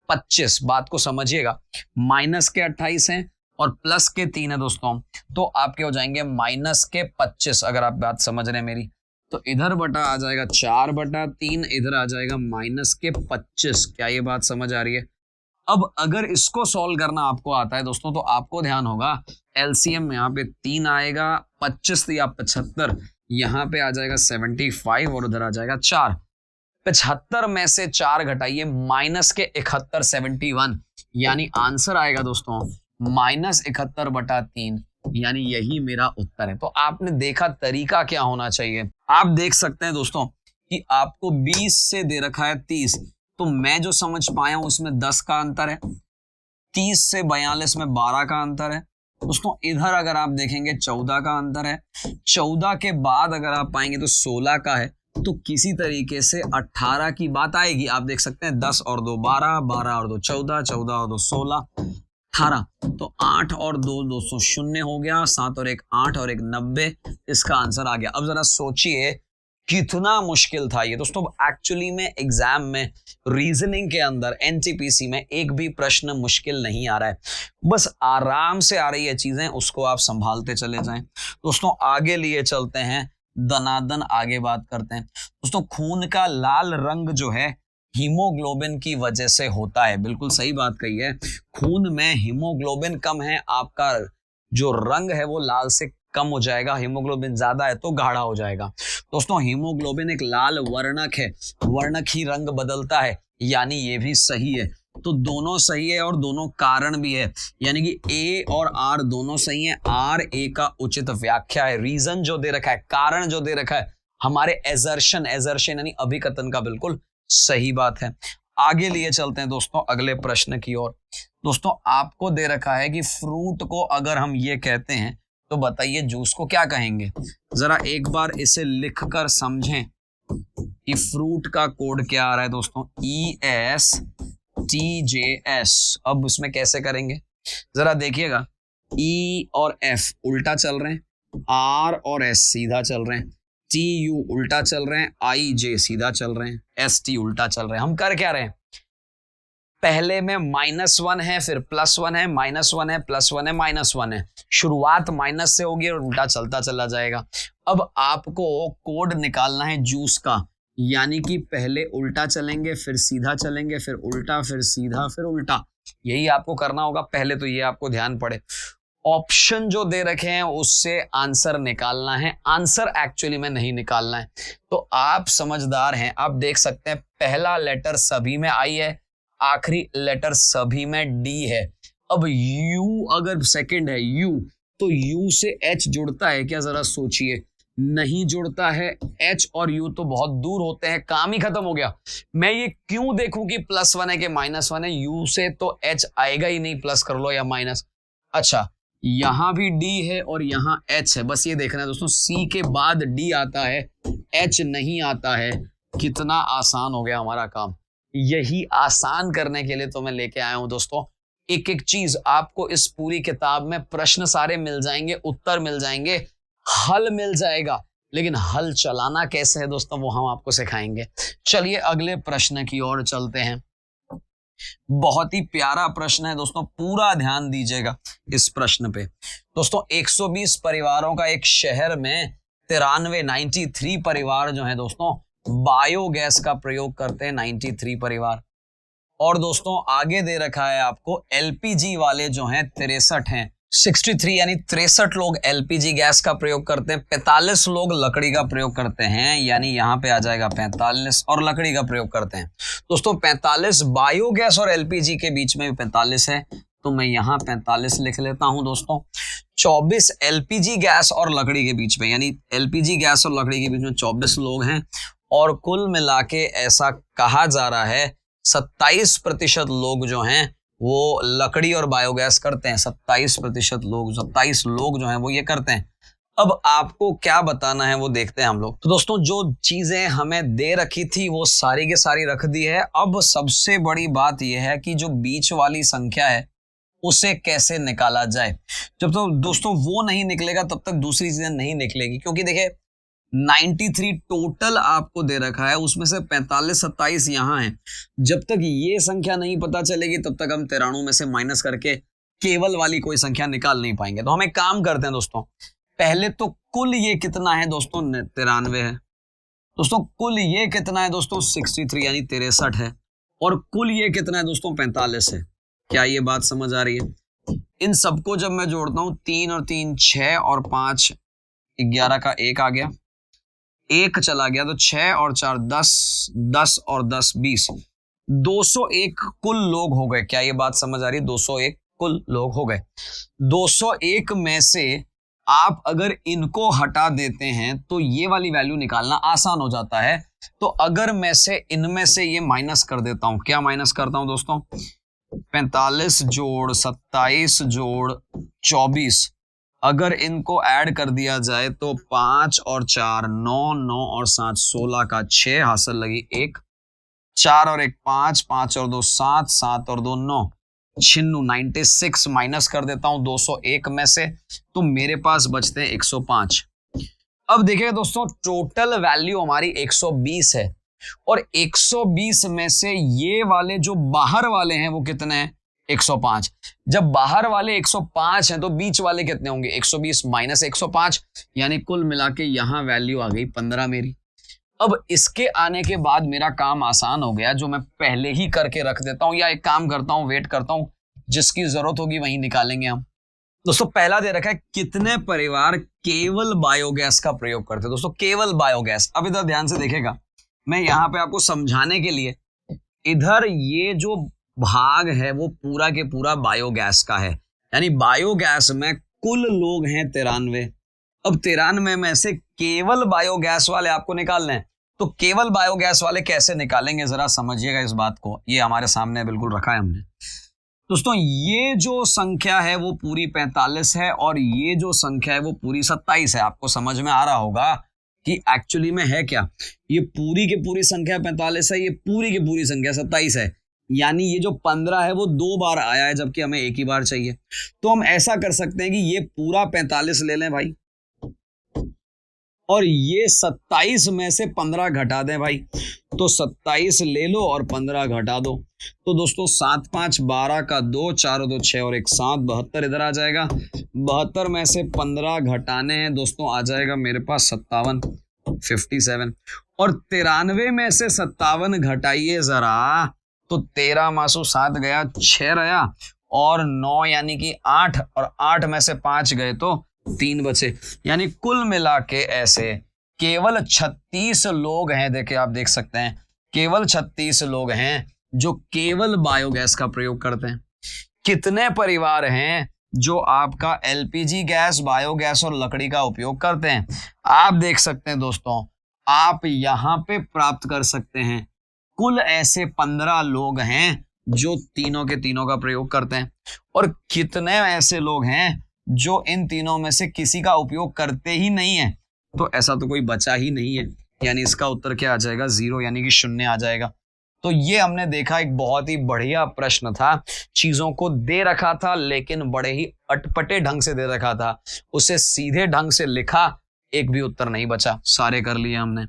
25। बात को समझिएगा, माइनस के 28 हैं और प्लस के 3 है दोस्तों, तो आपके हो जाएंगे माइनस के 25। अगर आप बात समझ रहे हैं मेरी, तो इधर बटा आ जाएगा 4/3, इधर आ जाएगा माइनस के 25। क्या ये बात समझ आ रही है? अब अगर इसको सॉल्व करना आपको आता है दोस्तों, तो आपको ध्यान होगा एलसीएम में यहाँ पे 3 आएगा, 25 या 75, यहाँ पे आ जाएगा 75, और उधर आ जाएगा 4। 75 में से 4 घटाइए माइनस के 71, 71, यानी आंसर आएगा दोस्तों -71/3, यानी यही मेरा उत्तर है। तो आपने देखा तरीका क्या होना चाहिए। आप देख सकते हैं दोस्तों कि आपको 20 से दे रखा है 30, तो मैं जो समझ पाया हूं उसमें 10 का अंतर है। 30 से 42 में 12 का अंतर है दोस्तों। इधर अगर आप देखेंगे 14 का अंतर है। 14 के बाद अगर आप पाएंगे तो 16 का है। तो किसी तरीके से 18 की बात आएगी। आप देख सकते हैं 10 और 2 12, 12 और 2 14, 14 और 2 16, 18। तो 8 और 2 दोस्तों 0 हो गया, 7 और 1 8 और 1 90। इसका आंसर आ गया। अब जरा सोचिए कितना मुश्किल था ये दोस्तों। एक्चुअली में एग्जाम में रीजनिंग के अंदर एनटीपीसी में एक भी प्रश्न मुश्किल नहीं आ रहा है, बस आराम से आ रही है चीजें, उसको आप संभालते चले जाएं। दोस्तों आगे लिए चलते हैं, दनादन आगे बात करते हैं। दोस्तों खून का लाल रंग जो है हीमोग्लोबिन की वजह से होता है। बिल्कुल सही बात कही है। खून में हीमोग्लोबिन कम है, आपका जो रंग है वो लाल से कम हो जाएगा। हीमोग्लोबिन ज्यादा है तो गाढ़ा हो जाएगा। दोस्तों हीमोग्लोबिन एक लाल वर्णक है, वर्णक ही रंग बदलता है, यानी ये भी सही है। तो दोनों सही है और दोनों कारण भी है, यानी कि ए और आर दोनों सही है। आर ए का उचित व्याख्या है। रीजन जो दे रखा है, कारण जो दे रखा है, हमारे एजर्शन यानी अभिकथन का बिल्कुल सही बात है। आगे लिए चलते हैं दोस्तों अगले प्रश्न की ओर। दोस्तों आपको दे रखा है कि फ्रूट को अगर हम ये कहते हैं तो बताइए जूस को क्या कहेंगे। जरा एक बार इसे लिखकर समझें कि फ्रूट का कोड क्या आ रहा है दोस्तों, ESTJS। अब इसमें कैसे करेंगे जरा देखिएगा। E और F उल्टा चल रहे हैं, R और S सीधा चल रहे हैं, TU उल्टा चल रहे हैं, IJ सीधा चल रहे हैं, ST उल्टा चल रहे हैं। हम कर क्या रहे हैं, पहले में -1 है, फिर +1 है, -1 है, +1 है, -1 है। शुरुआत माइनस से होगी और उल्टा चलता चला जाएगा। अब आपको कोड निकालना है जूस का, यानी कि पहले उल्टा चलेंगे, फिर सीधा चलेंगे, फिर उल्टा, फिर सीधा, फिर उल्टा। यही आपको करना होगा। पहले तो ये आपको ध्यान पड़े, ऑप्शन जो दे रखे हैं उससे आंसर निकालना है, आंसर एक्चुअली में नहीं निकालना है। तो आप समझदार हैं, आप देख सकते हैं पहला लेटर सभी में आई है, आखिरी लेटर सभी में डी है। अब यू अगर सेकंड है यू, तो यू से एच जुड़ता है क्या, जरा सोचिए। नहीं जुड़ता है। एच और यू तो बहुत दूर होते हैं, काम ही खत्म हो गया। मैं ये क्यों देखूं कि +1 है कि -1 है, यू से तो एच आएगा ही नहीं, प्लस कर लो या माइनस। अच्छा यहां भी डी है और यहां एच है, बस ये देखना है दोस्तों। सी के बाद डी आता है, एच नहीं आता है। कितना आसान हो गया हमारा काम। यही आसान करने के लिए तो मैं लेके आया हूं दोस्तों। एक एक चीज आपको इस पूरी किताब में प्रश्न सारे मिल जाएंगे, उत्तर मिल जाएंगे, हल मिल जाएगा, लेकिन हल चलाना कैसे है दोस्तों वो हम आपको सिखाएंगे। चलिए अगले प्रश्न की ओर चलते हैं। बहुत ही प्यारा प्रश्न है दोस्तों, पूरा ध्यान दीजिएगा इस प्रश्न पे। दोस्तों 120 परिवारों का एक शहर में 93 परिवार जो है दोस्तों बायोगैस का प्रयोग करते हैं, 93 परिवार। और दोस्तों आगे दे रखा है आपको एलपीजी वाले जो हैं 63 हैं, 63 यानी 63 लोग एलपीजी गैस का प्रयोग करते हैं, 45 लोग लकड़ी का प्रयोग करते हैं, यानी यहां पे आ जाएगा 45 और लकड़ी का प्रयोग करते हैं। दोस्तों 45 बायोगैस और एलपीजी के बीच में 45 है, तो मैं यहां 45 लिख लेता हूं दोस्तों। 24 एलपीजी गैस और लकड़ी के बीच में, यानी एलपीजी गैस और लकड़ी के बीच में 24 लोग हैं, और कुल मिला के ऐसा कहा जा रहा है 27% लोग जो हैं वो लकड़ी और बायोगैस करते हैं। 27% लोग, 27 लोग जो हैं वो ये करते हैं। अब आपको क्या बताना है वो देखते हैं हम लोग। तो दोस्तों जो चीजें हमें दे रखी थी वो सारी के सारी रख दी है। अब सबसे बड़ी बात यह है कि जो बीच वाली संख्या है उसे कैसे निकाला जाए। जब तो दोस्तों वो नहीं निकलेगा तब तक दूसरी चीजें नहीं निकलेगी, क्योंकि देखिए 93 टोटल आपको दे रखा है, उसमें से 45 27 यहाँ है। जब तक ये संख्या नहीं पता चलेगी तब तक हम 93 में से माइनस करके केवल वाली कोई संख्या निकाल नहीं पाएंगे। तो हम एक काम करते हैं दोस्तों, पहले तो कुल ये कितना है दोस्तों 93 है। दोस्तों कुल ये कितना है दोस्तों 63 यानी 63 है, और कुल ये कितना है दोस्तों 45 है। क्या ये बात समझ आ रही है? इन सबको जब मैं जोड़ता हूं 3 और 3 6 और 5 11 का 1 आ गया, एक चला गया तो 6 और 4 10, 10 और 10 20, 201 कुल लोग हो गए। क्या ये बात समझ आ रही है? 201 कुल लोग हो गए। 201 में से आप अगर इनको हटा देते हैं तो ये वाली वैल्यू निकालना आसान हो जाता है। तो अगर मैं से इनमें से ये माइनस कर देता हूं, क्या माइनस करता हूं दोस्तों? 45 जोड़ 27 जोड़ 24, अगर इनको ऐड कर दिया जाए तो 5 और 4 9, 9 और 7 16 का 6, हासिल लगी 1, 4 और 1 5, 5 और 2 7, 7 और 2 9, 96 माइनस कर देता हूं 201 में से, तो मेरे पास बचते हैं 105। अब देखिए दोस्तों, टोटल वैल्यू हमारी 120 है और 120 में से ये वाले जो बाहर वाले हैं वो कितने हैं? 105। जब बाहर वाले 105 हैं तो बीच वाले कितने होंगे? 120 माइनस 105, यानी कुल मिला के यहां वैल्यू आ गई 15 मेरी। अब इसके आने के बाद मेरा काम आसान हो गया, जो मैं पहले ही करके रख देता हूं, या एक काम करता हूं, वेट करता हूं, जिसकी जरूरत होगी वहीं निकालेंगे हम। दोस्तों पहला दे रखा है कितने परिवार केवल बायोगैस का प्रयोग करते हैं। दोस्तों केवल बायोगैस, अब इधर ध्यान से देखेगा, मैं यहां पे आपको समझाने के लिए, इधर ये जो भाग है वो पूरा के पूरा बायोगैस का है, यानी बायोगैस में कुल लोग हैं 93। अब 93 में से केवल बायोगैस वाले आपको निकालने हैं, तो केवल बायोगैस वाले कैसे निकालेंगे जरा समझिएगा इस बात को। ये हमारे सामने बिल्कुल रखा है हमने। दोस्तों ये जो संख्या है वो पूरी 45 है और ये जो संख्या है वो पूरी 27 है। आपको समझ में आ रहा होगा कि एक्चुअली में है क्या। ये पूरी की पूरी संख्या 45 है, ये पूरी की पूरी संख्या 27 है, यानी ये जो 15 है वो 2 बार आया है जबकि हमें एक ही बार चाहिए। तो हम ऐसा कर सकते हैं कि ये पूरा 45 ले लें भाई, और ये 27 में से 15 घटा दें भाई, तो 27 ले लो और 15 घटा दो। तो दोस्तों 7 5 12 का 2, 4 2 6 और 1 7, 72 इधर आ जाएगा। 72 में से 15 घटाने हैं दोस्तों, आ जाएगा मेरे पास 57, 57। और 93 में से 57 घटाइए जरा, तो 13 मासू 7 गया, 6 रहा और 9 यानी कि 8, और 8 में से 5 गए तो 3 बचे, यानी कुल मिला के ऐसे केवल 36 लोग हैं। देखिए आप देख सकते हैं केवल 36 लोग हैं जो केवल बायोगैस का प्रयोग करते हैं। कितने परिवार हैं जो आपका एलपीजी गैस, बायोगैस और लकड़ी का उपयोग करते हैं? आप देख सकते हैं दोस्तों, आप यहां पे प्राप्त कर सकते हैं कुल ऐसे 15 लोग हैं जो तीनों के तीनों का प्रयोग करते हैं, और कितने ऐसे लोग हैं जो इन तीनों में से किसी का उपयोग करते ही नहीं है। तो ऐसा तो कोई बचा ही नहीं है, यानी इसका उत्तर क्या आ जाएगा? 0, यानी कि 0 आ जाएगा। तो ये हमने देखा एक बहुत ही बढ़िया प्रश्न था, चीजों को दे रखा था लेकिन बड़े ही अटपटे ढंग से दे रखा था, उसे सीधे ढंग से लिखा, एक भी उत्तर नहीं बचा, सारे कर लिए हमने।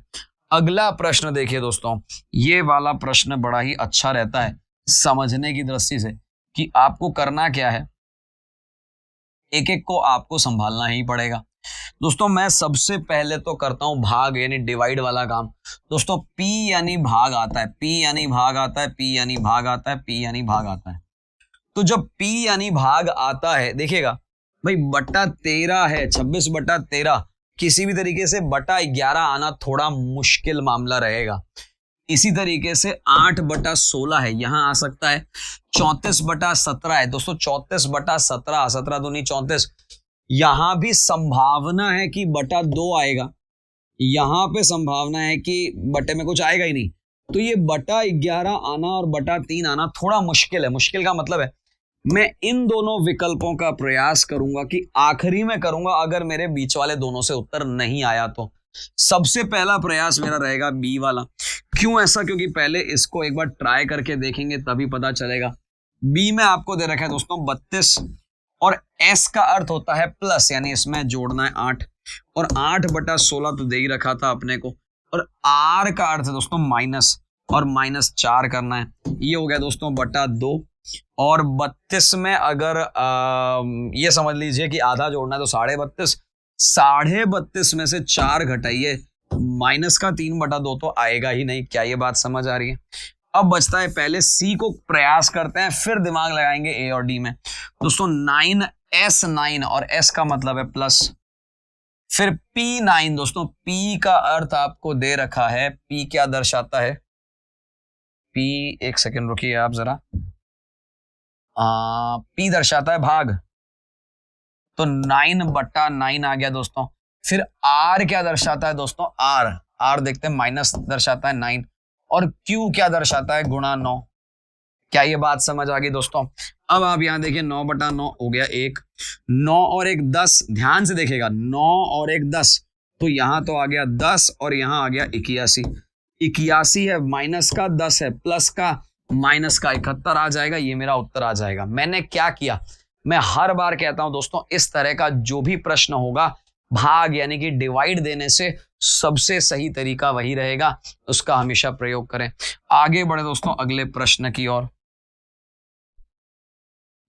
अगला प्रश्न देखिए दोस्तों, ये वाला प्रश्न बड़ा ही अच्छा रहता है समझने की दृष्टि से कि आपको करना क्या है, एक एक को आपको संभालना ही पड़ेगा। दोस्तों मैं सबसे पहले तो करता हूं भाग यानी डिवाइड वाला काम। दोस्तों P यानी भाग आता है, P यानी भाग आता है, P यानी भाग आता है, P यानी भाग आता है। तो जब P यानी भाग आता है, देखिएगा भाई बटा 13 है, 26 बटा 13, किसी भी तरीके से बटा 11 आना थोड़ा मुश्किल मामला रहेगा। इसी तरीके से 8 बटा 16 है, यहां आ सकता है। 34 बटा 17 है दोस्तों, 34 बटा 17, 17 दूनी 34, यहां भी संभावना है कि बटा 2 आएगा, यहां पे संभावना है कि बटे में कुछ आएगा ही नहीं। तो ये बटा 11 आना और बटा 3 आना थोड़ा मुश्किल है। मुश्किल का मतलब है मैं इन दोनों विकल्पों का प्रयास करूंगा कि आखिरी में करूंगा अगर मेरे बीच वाले दोनों से उत्तर नहीं आया तो। सबसे पहला प्रयास मेरा रहेगा बी वाला। क्यों ऐसा? क्योंकि पहले इसको एक बार ट्राई करके देखेंगे तभी पता चलेगा। बी में आपको दे रखा है दोस्तों 32, और एस का अर्थ होता है प्लस, यानी इसमें जोड़ना है 8, और 8 बटा 16 तो दे ही रखा था अपने को, और आर का अर्थ है दोस्तों माइनस, और -4 करना है। ये हो गया दोस्तों बटा 2, और 32 में अगर ये समझ लीजिए कि आधा जोड़ना है तो 32.5, 32.5 में से 4 घटाइए, -3 बटा 2 तो आएगा ही नहीं। क्या ये बात समझ आ रही है? अब बचता है पहले सी को प्रयास करते हैं, फिर दिमाग लगाएंगे ए और डी में। दोस्तों 9 S 9, और S का मतलब है प्लस, फिर P9 दोस्तों, P का अर्थ आपको दे रखा है, P क्या दर्शाता है? P, एक सेकेंड रुकिए आप जरा, P दर्शाता है भाग, तो 9/9 आ गया दोस्तों। फिर R क्या दर्शाता है दोस्तों? R देखते हैं, माइनस दर्शाता है 9, और Q क्या दर्शाता है? गुणा 9। क्या ये बात समझ आ गई दोस्तों? अब आप यहां देखिए, 9/9 हो गया 1, 9 और 1 10, ध्यान से देखिएगा, 9 और 1 10, तो यहां तो आ गया 10 और यहां आ गया 81। 81 है, माइनस का 10 है, प्लस का माइनस का 71 आ जाएगा, ये मेरा उत्तर आ जाएगा। मैंने क्या किया, मैं हर बार कहता हूं दोस्तों, इस तरह का जो भी प्रश्न होगा, भाग यानी कि डिवाइड देने से सबसे सही तरीका वही रहेगा, उसका हमेशा प्रयोग करें। आगे बढ़े दोस्तों अगले प्रश्न की ओर।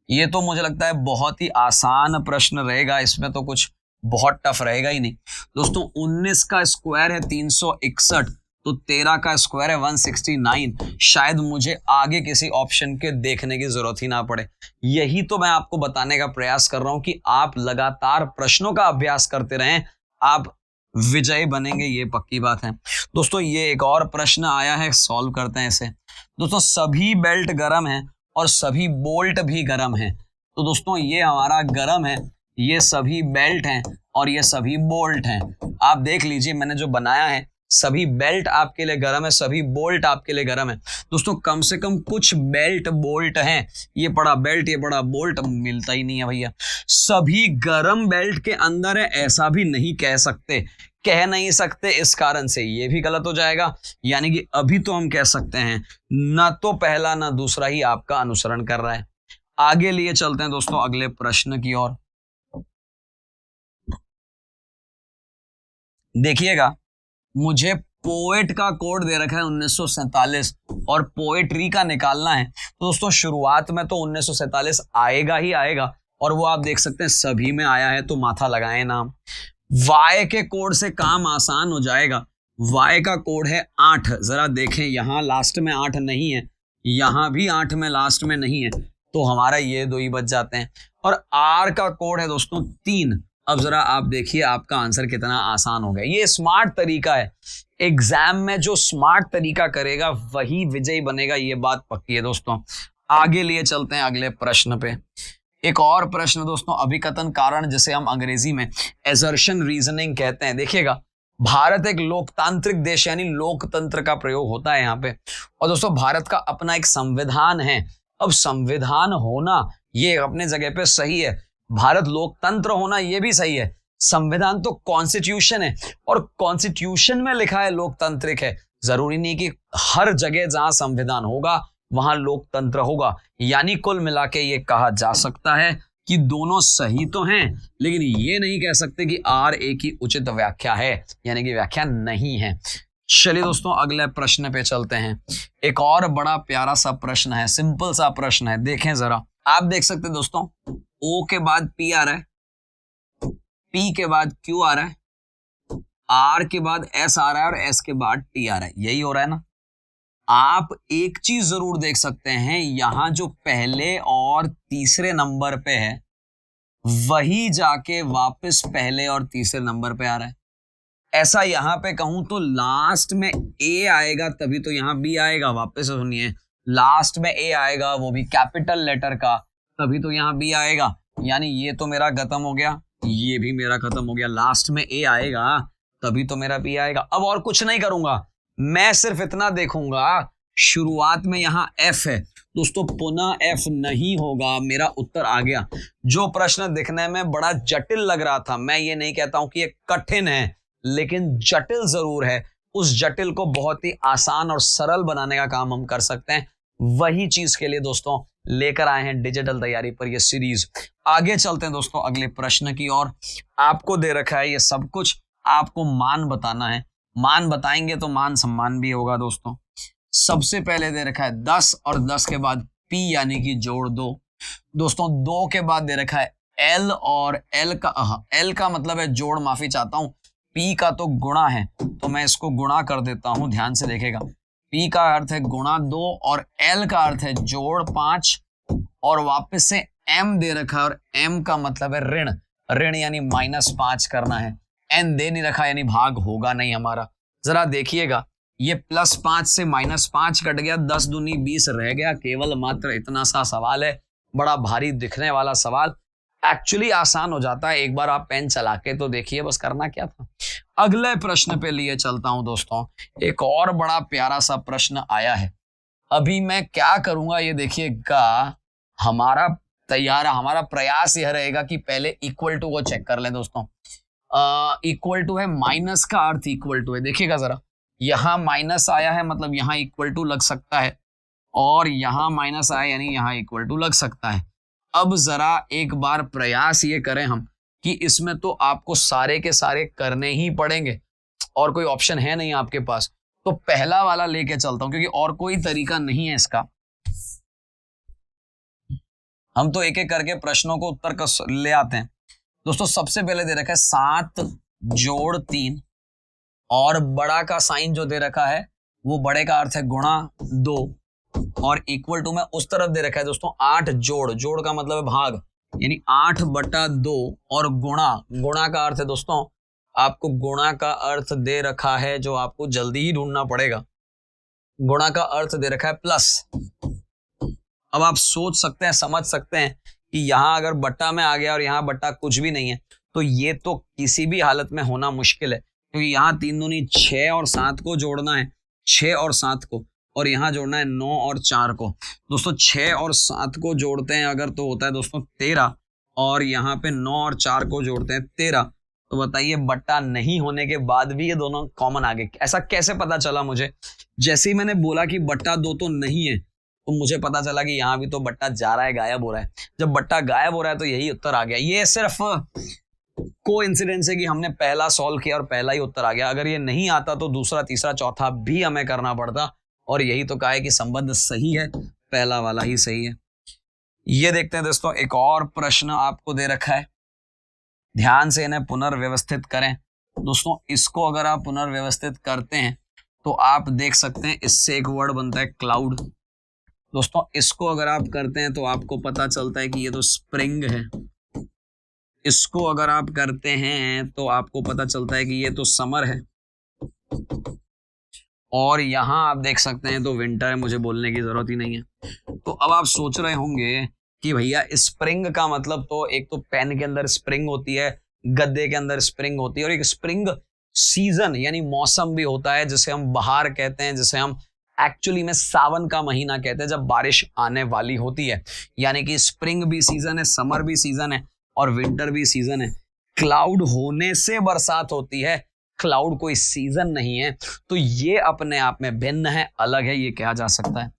ये तो मुझे लगता है बहुत ही आसान प्रश्न रहेगा, इसमें तो कुछ बहुत टफ रहेगा ही नहीं दोस्तों। 19 का स्क्वायर है 361, तो 13 का स्क्वायर है 169। शायद मुझे आगे किसी ऑप्शन के देखने की जरूरत ही ना पड़े। यही तो मैं आपको बताने का प्रयास कर रहा हूं कि आप लगातार प्रश्नों का अभ्यास करते रहें, आप विजयी बनेंगे, ये पक्की बात है दोस्तों। ये एक और प्रश्न आया है, सॉल्व करते हैं इसे दोस्तों। सभी बेल्ट गर्म है और सभी बोल्ट भी गर्म है, तो दोस्तों ये हमारा गर्म है, ये सभी बेल्ट हैं और ये सभी बोल्ट हैं। आप देख लीजिए, मैंने जो बनाया है, सभी बेल्ट आपके लिए गर्म है, सभी बोल्ट आपके लिए गर्म है दोस्तों। कम से कम कुछ बेल्ट बोल्ट हैं, ये बड़ा बेल्ट ये बड़ा बोल्ट मिलता ही नहीं है भैया। सभी गर्म बेल्ट के अंदर है ऐसा भी नहीं कह सकते, कह नहीं सकते, इस कारण से ये भी गलत हो जाएगा। यानी कि अभी तो हम कह सकते हैं, ना तो पहला ना दूसरा ही आपका अनुसरण कर रहा है। आगे लिए चलते हैं दोस्तों अगले प्रश्न की ओर। देखिएगा, मुझे पोएट का कोड दे रखा है 1947 और पोएट्री का निकालना है, तो दोस्तों शुरुआत में तो 1947 आएगा ही आएगा, और वो आप देख सकते हैं सभी में आया है, तो माथा लगाएं नाम। वाई के कोड से काम आसान हो जाएगा। वाई का कोड है 8, जरा देखें, यहां लास्ट में 8 नहीं है, यहां भी 8 में लास्ट में नहीं है, तो हमारा ये दो ही बच जाते हैं। और आर का कोड है दोस्तों 3। अब जरा आप देखिए आपका आंसर कितना आसान हो गया। ये स्मार्ट तरीका है, एग्जाम में जो स्मार्ट तरीका करेगा वही विजयी बनेगा, ये बात पक्की है दोस्तों। आगे लिए चलते हैं अगले प्रश्न पे। एक और प्रश्न दोस्तों, अभिकथन कारण, जिसे हम अंग्रेजी में एजर्शन रीजनिंग कहते हैं। देखिएगा, भारत एक लोकतांत्रिक देश यानी लोकतंत्र का प्रयोग होता है यहाँ पे, और दोस्तों भारत का अपना एक संविधान है। अब संविधान होना ये अपने जगह पे सही है, भारत लोकतंत्र होना ये भी सही है। संविधान तो कॉन्स्टिट्यूशन है, और कॉन्स्टिट्यूशन में लिखा है लोकतांत्रिक है। जरूरी नहीं कि हर जगह जहां संविधान होगा वहां लोकतंत्र होगा। यानी कुल मिला के ये कहा जा सकता है कि दोनों सही तो हैं, लेकिन ये नहीं कह सकते कि आर ए की उचित व्याख्या है, यानी कि व्याख्या नहीं है। चलिए दोस्तों अगले प्रश्न पे चलते हैं। एक और बड़ा प्यारा सा प्रश्न है, सिंपल सा प्रश्न है, देखें जरा। आप देख सकते हैं दोस्तों, ओ के बाद पी आ रहा है, पी के बाद क्यू आ रहा है, आर के बाद एस आ रहा है, और एस के बाद टी आ रहा है। यही हो रहा है ना। आप एक चीज जरूर देख सकते हैं, यहां जो पहले और तीसरे नंबर पे है वही जाके वापस पहले और तीसरे नंबर पे आ रहा है। ऐसा यहां पे कहूं तो लास्ट में ए आएगा तभी तो यहां बी आएगा। वापस सुनिए, लास्ट में ए आएगा, वो भी कैपिटल लेटर का, तभी तो यहां बी आएगा। यानी ये तो मेरा खत्म हो गया, ये भी मेरा खत्म हो गया। लास्ट में ए आएगा तभी तो मेरा बी आएगा। अब और कुछ नहीं करूंगा, मैं सिर्फ इतना देखूंगा, शुरुआत में यहां एफ है दोस्तों, पुनः एफ नहीं होगा, मेरा उत्तर आ गया। जो प्रश्न दिखने में बड़ा जटिल लग रहा था, मैं ये नहीं कहता हूं कि ये कठिन है, लेकिन जटिल जरूर है, उस जटिल को बहुत ही आसान और सरल बनाने का काम हम कर सकते हैं। वही चीज के लिए दोस्तों लेकर आए हैं डिजिटल तैयारी पर ये सीरीज। आगे चलते हैं दोस्तों अगले प्रश्न की ओर। आपको दे रखा है ये सब कुछ, आपको मान बताना है, मान बताएंगे तो मान सम्मान भी होगा दोस्तों। सबसे पहले दे रखा है 10 और 10 के बाद P यानी कि जोड़ 2 दोस्तों। 2 के बाद दे रखा है L और L का मतलब है जोड़, माफी चाहता हूं। P का तो गुणा है, तो मैं इसको गुणा कर देता हूं, ध्यान से देखेगा। P का अर्थ है गुणा 2 और L का अर्थ है जोड़ 5, और वापस से M दे रखा है, और M का मतलब है ऋण, ऋण यानी -5 करना है। n दे नहीं रखा यानी भाग होगा नहीं हमारा। जरा देखिएगा, ये +5 से -5 कट गया, 10 दूनी 20 रह गया, केवल मात्र इतना सा सवाल है। बड़ा भारी दिखने वाला सवाल, एक्चुअली आसान हो जाता है, एक बार आप पेन चला के तो देखिए, बस करना क्या था। अगले प्रश्न पे लिए चलता हूं दोस्तों, एक और बड़ा प्यारा सा प्रश्न आया है। अभी मैं क्या करूंगा ये देखिएगा, हमारा तैयार, हमारा प्रयास यह रहेगा कि पहले इक्वल टू को चेक कर लें दोस्तों। इक्वल टू है, माइनस का अर्थ इक्वल टू है, देखिएगा जरा, यहां माइनस आया है मतलब यहां इक्वल टू लग सकता है, और यहां माइनस आया यानी यहां इक्वल टू लग सकता है। अब जरा एक बार प्रयास ये करें हम कि इसमें तो आपको सारे के सारे करने ही पड़ेंगे और कोई ऑप्शन है नहीं आपके पास, तो पहला वाला लेके चलता हूं क्योंकि और कोई तरीका नहीं है इसका। हम तो एक एक करके प्रश्नों को उत्तर ले आते हैं दोस्तों। सबसे पहले दे रखा है 7 जोड़ 3, और बड़ा का साइन जो दे रखा है वो बड़े का अर्थ है गुणा 2, और इक्वल टू में उस तरफ दे रखा है दोस्तों 8 जोड़, जोड़ का मतलब है भाग, यानी 8/2, और गुणा का अर्थ है दोस्तों, आपको गुणा का अर्थ दे रखा है जो आपको जल्दी ही ढूंढना पड़ेगा। गुणा का अर्थ दे रखा है प्लस। अब आप सोच सकते हैं, समझ सकते हैं कि यहां अगर बट्टा में आ गया और यहां बट्टा कुछ भी नहीं है तो ये तो किसी भी हालत में होना मुश्किल है, क्योंकि यहां 3 दूनी 6 और 7 को जोड़ना है, 6 और 7 को, और यहां जोड़ना है 9 और 4 को। दोस्तों 6 और 7 को जोड़ते हैं अगर तो होता है दोस्तों 13, और यहाँ पे 9 और 4 को जोड़ते हैं 13। तो बताइए बट्टा नहीं होने के बाद भी ये दोनों कॉमन आ गए। ऐसा कैसे पता चला मुझे? जैसे ही मैंने बोला कि बट्टा 2 तो नहीं है तो मुझे पता चला कि यहाँ भी तो बट्टा जा रहा है, गायब हो रहा है। जब बट्टा गायब हो रहा है तो यही उत्तर आ गया। ये सिर्फ कोइंसिडेंस है कि हमने पहला सॉल्व किया और पहला ही उत्तर आ गया। अगर ये नहीं आता तो दूसरा, तीसरा, चौथा भी हमें करना पड़ता, और यही तो कहा है कि संबंध सही है, पहला वाला ही सही है। ये देखते हैं दोस्तों, एक और प्रश्न आपको दे रखा है, ध्यान से इन्हें पुनर्व्यवस्थित करें दोस्तों। इसको अगर आप पुनर्व्यवस्थित करते हैं तो आप देख सकते हैं इससे एक वर्ड बनता है क्लाउड। दोस्तों इसको अगर आप करते हैं तो आपको पता चलता है कि ये तो स्प्रिंग है। इसको अगर आप करते हैं तो आपको पता चलता है कि ये तो समर है, और यहां आप देख सकते हैं तो विंटर है, मुझे बोलने की जरूरत ही नहीं है। तो अब आप सोच रहे होंगे कि भैया स्प्रिंग का मतलब तो एक तो पेन के अंदर स्प्रिंग होती है, गद्दे के अंदर स्प्रिंग होती है, और एक स्प्रिंग सीजन यानी मौसम भी होता है जिसे हम बहार कहते हैं, जिसे हम एक्चुअली में सावन का महीना कहते हैं जब बारिश आने वाली होती है। यानी कि स्प्रिंग भी सीजन है, समर भी सीजन है, और विंटर भी सीजन है। क्लाउड होने से बरसात होती है, क्लाउड कोई सीजन नहीं है, तो ये अपने आप में भिन्न है, अलग है, ये कहा जा सकता है।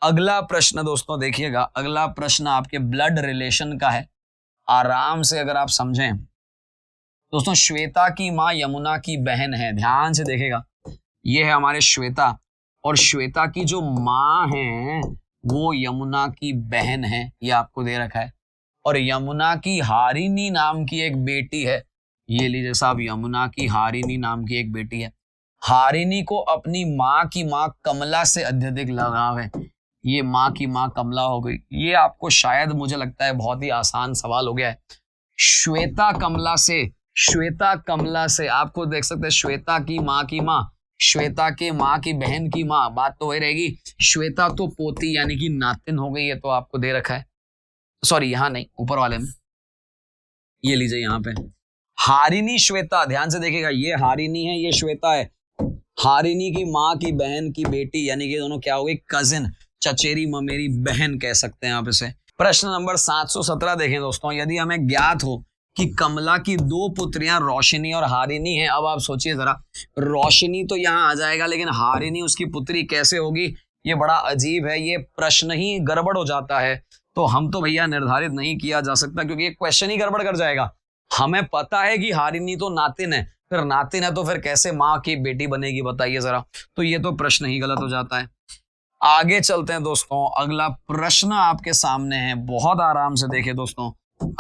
अगला प्रश्न दोस्तों देखिएगा, अगला प्रश्न आपके ब्लड रिलेशन का है, आराम से अगर आप समझें दोस्तों। श्वेता की माँ यमुना की बहन है, ध्यान से देखेगा, ये है हमारे श्वेता, और श्वेता की जो माँ है वो यमुना की बहन है, ये आपको दे रखा है। और यमुना की हारिनी नाम की एक बेटी है, ये लीजिए साहब, यमुना की हारिनी नाम की एक बेटी है। हारिनी को अपनी माँ की माँ कमला से अत्यधिक लगाव है, ये माँ की माँ कमला हो गई। ये आपको शायद मुझे लगता है बहुत ही आसान सवाल हो गया है। श्वेता कमला से, श्वेता कमला से, आपको देख सकते हैं श्वेता की माँ, श्वेता के माँ की बहन की माँ, बात तो वही रहेगी। श्वेता तो पोती यानी कि नातिन हो गई है, तो आपको दे रखा है, सॉरी यहाँ नहीं, ऊपर वाले में, ये लीजिए यहाँ पे हारिनी श्वेता, ध्यान से देखिएगा, ये हारिनी है, ये श्वेता है। हारिनी की माँ की बहन की बेटी, यानी कि दोनों क्या हो गई, कजिन, चचेरी ममेरी बहन कह सकते हैं आप इसे। प्रश्न नंबर 717 देखें दोस्तों, यदि हमें ज्ञात हो कि कमला की 2 पुत्रियां रोशनी और हारिनी हैं। अब आप सोचिए जरा, रोशनी तो यहाँ आ जाएगा लेकिन हारिनी उसकी पुत्री कैसे होगी, ये बड़ा अजीब है, ये प्रश्न ही गड़बड़ हो जाता है। तो हम तो भैया निर्धारित नहीं किया जा सकता क्योंकि ये क्वेश्चन ही गड़बड़ कर जाएगा। हमें पता है कि हारिनी तो नातिन है, फिर नातिन है तो फिर कैसे माँ की बेटी बनेगी बताइए जरा, तो ये तो प्रश्न ही गलत हो जाता है। आगे चलते हैं दोस्तों, अगला प्रश्न आपके सामने है, बहुत आराम से देखिए दोस्तों।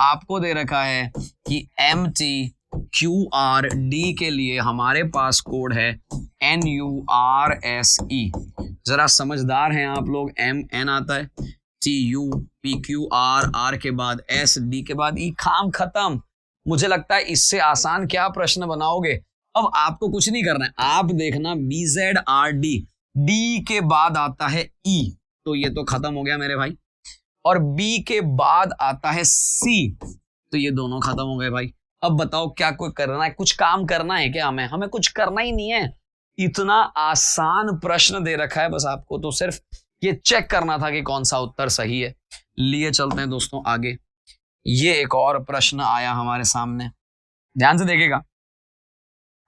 आपको दे रखा है कि MTQRD के लिए हमारे पास कोड है NURSE। जरा समझदार हैं आप लोग, MN आता है, TUPQR, R के बाद S, D के बाद E, खाम खत्म। मुझे लगता है इससे आसान क्या प्रश्न बनाओगे। अब आपको कुछ नहीं करना है, आप देखना BZRD, डी के बाद आता है E, तो ये तो खत्म हो गया मेरे भाई, और B के बाद आता है C, तो ये दोनों खत्म हो गए भाई। अब बताओ क्या कोई करना है, कुछ काम करना है क्या? हमें कुछ करना ही नहीं है। इतना आसान प्रश्न दे रखा है, बस आपको तो सिर्फ ये चेक करना था कि कौन सा उत्तर सही है। लिए चलते हैं दोस्तों आगे। ये एक और प्रश्न आया हमारे सामने, ध्यान से देखिएगा।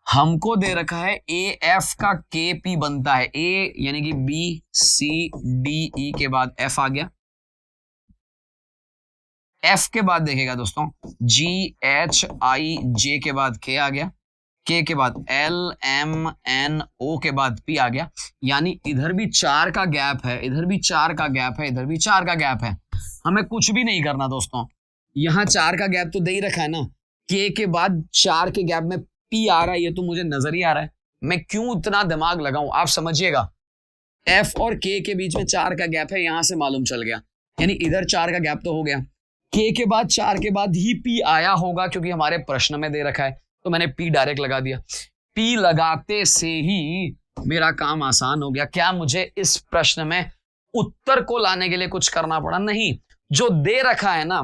हमको दे रखा है AF का KP बनता है, A यानी कि BCDE के बाद F आ गया, F के बाद देखेगा दोस्तों GHIJ के बाद K आ गया, K के बाद LMNO के बाद P आ गया, यानी इधर भी 4 का गैप है, इधर भी 4 का गैप है, इधर भी 4 का गैप है। हमें कुछ भी नहीं करना दोस्तों, यहां 4 का गैप तो दे ही रखा है ना, K के बाद 4 के गैप में P आ रहा है, ये तो मुझे नजर ही आ रहा है, मैं क्यों इतना दिमाग लगाऊं, आप समझिएगा। F और K के बीच में 4 का गैप है, यहां से मालूम चल गया, यानी इधर 4 का गैप तो हो गया, K के बाद 4 के बाद ही P आया होगा, क्योंकि हमारे प्रश्न में दे रखा है, तो मैंने P डायरेक्ट लगा दिया। P लगाते से ही मेरा काम आसान हो गया। क्या मुझे इस प्रश्न में उत्तर को लाने के लिए कुछ करना पड़ा? नहीं, जो दे रखा है ना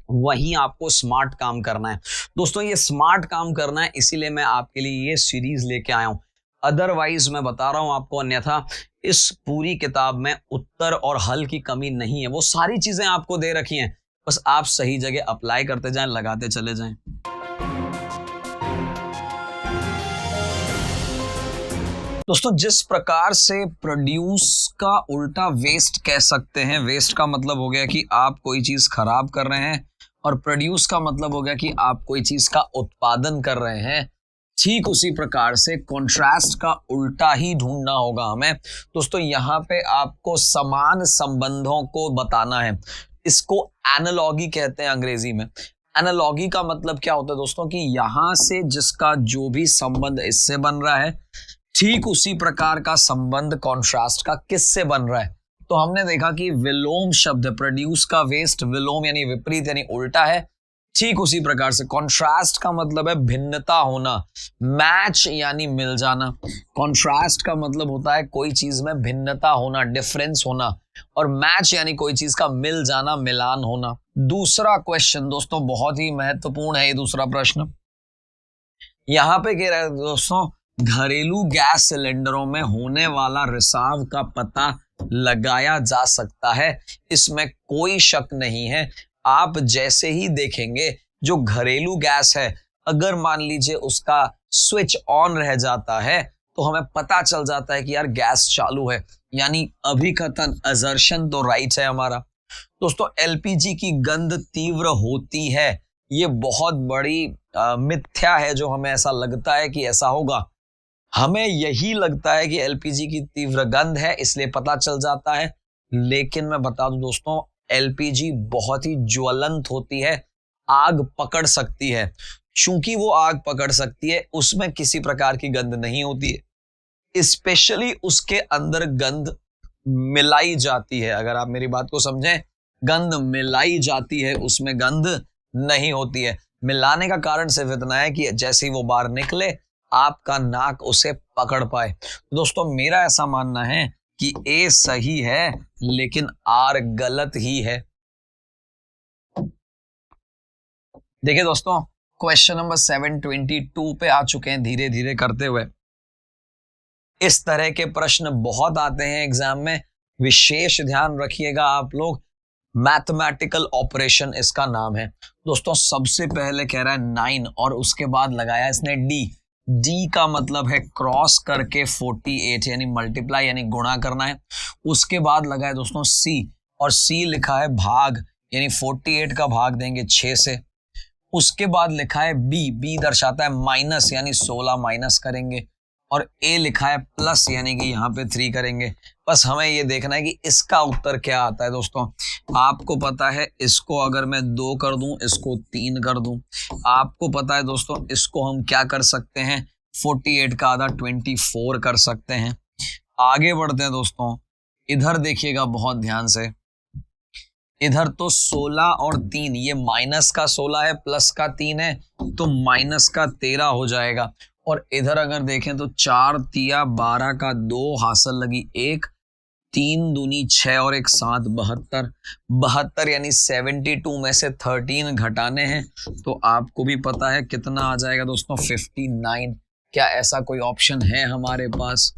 वही आपको स्मार्ट काम करना है दोस्तों, ये स्मार्ट काम करना है, इसीलिए मैं आपके लिए ये सीरीज लेके आया हूं। अदरवाइज मैं बता रहा हूं आपको, अन्यथा इस पूरी किताब में उत्तर और हल की कमी नहीं है, वो सारी चीजें आपको दे रखी हैं, बस आप सही जगह अप्लाई करते जाएं, लगाते चले जाएं। दोस्तों जिस प्रकार से प्रोड्यूस का उल्टा वेस्ट कह सकते हैं, वेस्ट का मतलब हो गया कि आप कोई चीज खराब कर रहे हैं, और प्रोड्यूस का मतलब हो गया कि आप कोई चीज का उत्पादन कर रहे हैं, ठीक उसी प्रकार से कॉन्ट्रास्ट का उल्टा ही ढूंढना होगा हमें। दोस्तों यहाँ पे आपको समान संबंधों को बताना है, इसको एनालॉगी कहते हैं अंग्रेजी में। एनालॉगी का मतलब क्या होता है दोस्तों, कि यहां से जिसका जो भी संबंध इससे बन रहा है, ठीक उसी प्रकार का संबंध कॉन्ट्रास्ट का किससे बन रहा है। तो हमने देखा कि विलोम शब्द, प्रोड्यूस का वेस्ट, विलोम यानी विपरीत यानी उल्टा है, ठीक उसी प्रकार से कॉन्ट्रास्ट का मतलब है भिन्नता होना, मैच यानी मिल जाना। कॉन्ट्रास्ट का मतलब होता है कोई चीज में भिन्नता होना, डिफरेंस होना, और मैच यानी कोई चीज का मिल जाना, मिलान होना। दूसरा क्वेश्चन दोस्तों बहुत ही महत्वपूर्ण है, ये दूसरा प्रश्न यहां पे कह रहा है दोस्तों, घरेलू गैस सिलेंडरों में होने वाला रिसाव का पता लगाया जा सकता है, इसमें कोई शक नहीं है। आप जैसे ही देखेंगे जो घरेलू गैस है, अगर मान लीजिए उसका स्विच ऑन रह जाता है तो हमें पता चल जाता है कि यार गैस चालू है, यानी अभिकथन असर्शन तो राइट है हमारा। दोस्तों एलपीजी की गंध तीव्र होती है, ये बहुत बड़ी मिथ्या है, जो हमें ऐसा लगता है कि ऐसा होगा। हमें यही लगता है कि एलपीजी की तीव्र गंध है, इसलिए पता चल जाता है, लेकिन मैं बता दूं दोस्तों एलपीजी बहुत ही ज्वलंत होती है, आग पकड़ सकती है। चूंकि वो आग पकड़ सकती है, उसमें किसी प्रकार की गंध नहीं होती है, स्पेशली उसके अंदर गंध मिलाई जाती है। अगर आप मेरी बात को समझें, गंध मिलाई जाती है, उसमें गंध नहीं होती है। मिलाने का कारण सिर्फ इतना है कि जैसे ही वो बाहर निकले आपका नाक उसे पकड़ पाए। दोस्तों मेरा ऐसा मानना है कि ए सही है लेकिन आर गलत ही है। देखिए दोस्तों क्वेश्चन नंबर 722 पे आ चुके हैं धीरे धीरे करते हुए। इस तरह के प्रश्न बहुत आते हैं एग्जाम में, विशेष ध्यान रखिएगा आप लोग। मैथमेटिकल ऑपरेशन इसका नाम है दोस्तों। सबसे पहले कह रहा है 9 और उसके बाद लगाया इसने डी। डी का मतलब है क्रॉस करके 48 यानी मल्टीप्लाई यानी गुणा करना है। उसके बाद लगाया दोस्तों सी, और सी लिखा है भाग, यानी 48 का भाग देंगे 6 से। उसके बाद लिखा है बी, बी दर्शाता है माइनस यानी 16 माइनस करेंगे, और ए लिखा है प्लस यानी कि यहाँ पे 3 करेंगे। बस हमें ये देखना है कि इसका उत्तर क्या आता है दोस्तों। आपको पता है इसको अगर मैं 2 कर दूं, इसको 3 कर दूं, आपको पता है दोस्तों इसको हम क्या कर सकते हैं, 48 का आधा 24 कर सकते हैं। आगे बढ़ते हैं दोस्तों, इधर देखिएगा बहुत ध्यान से। इधर तो 16 और 3, ये माइनस का 16 है प्लस का 3 है तो माइनस का 13 हो जाएगा। और इधर अगर देखें तो 4 तिया 12 का 2 हासिल लगी 1, 3 दूनी 6 और 1 7, 72। 72 यानी 72 में से 13 घटाने हैं तो आपको भी पता है कितना आ जाएगा दोस्तों, 59। क्या ऐसा कोई ऑप्शन है हमारे पास?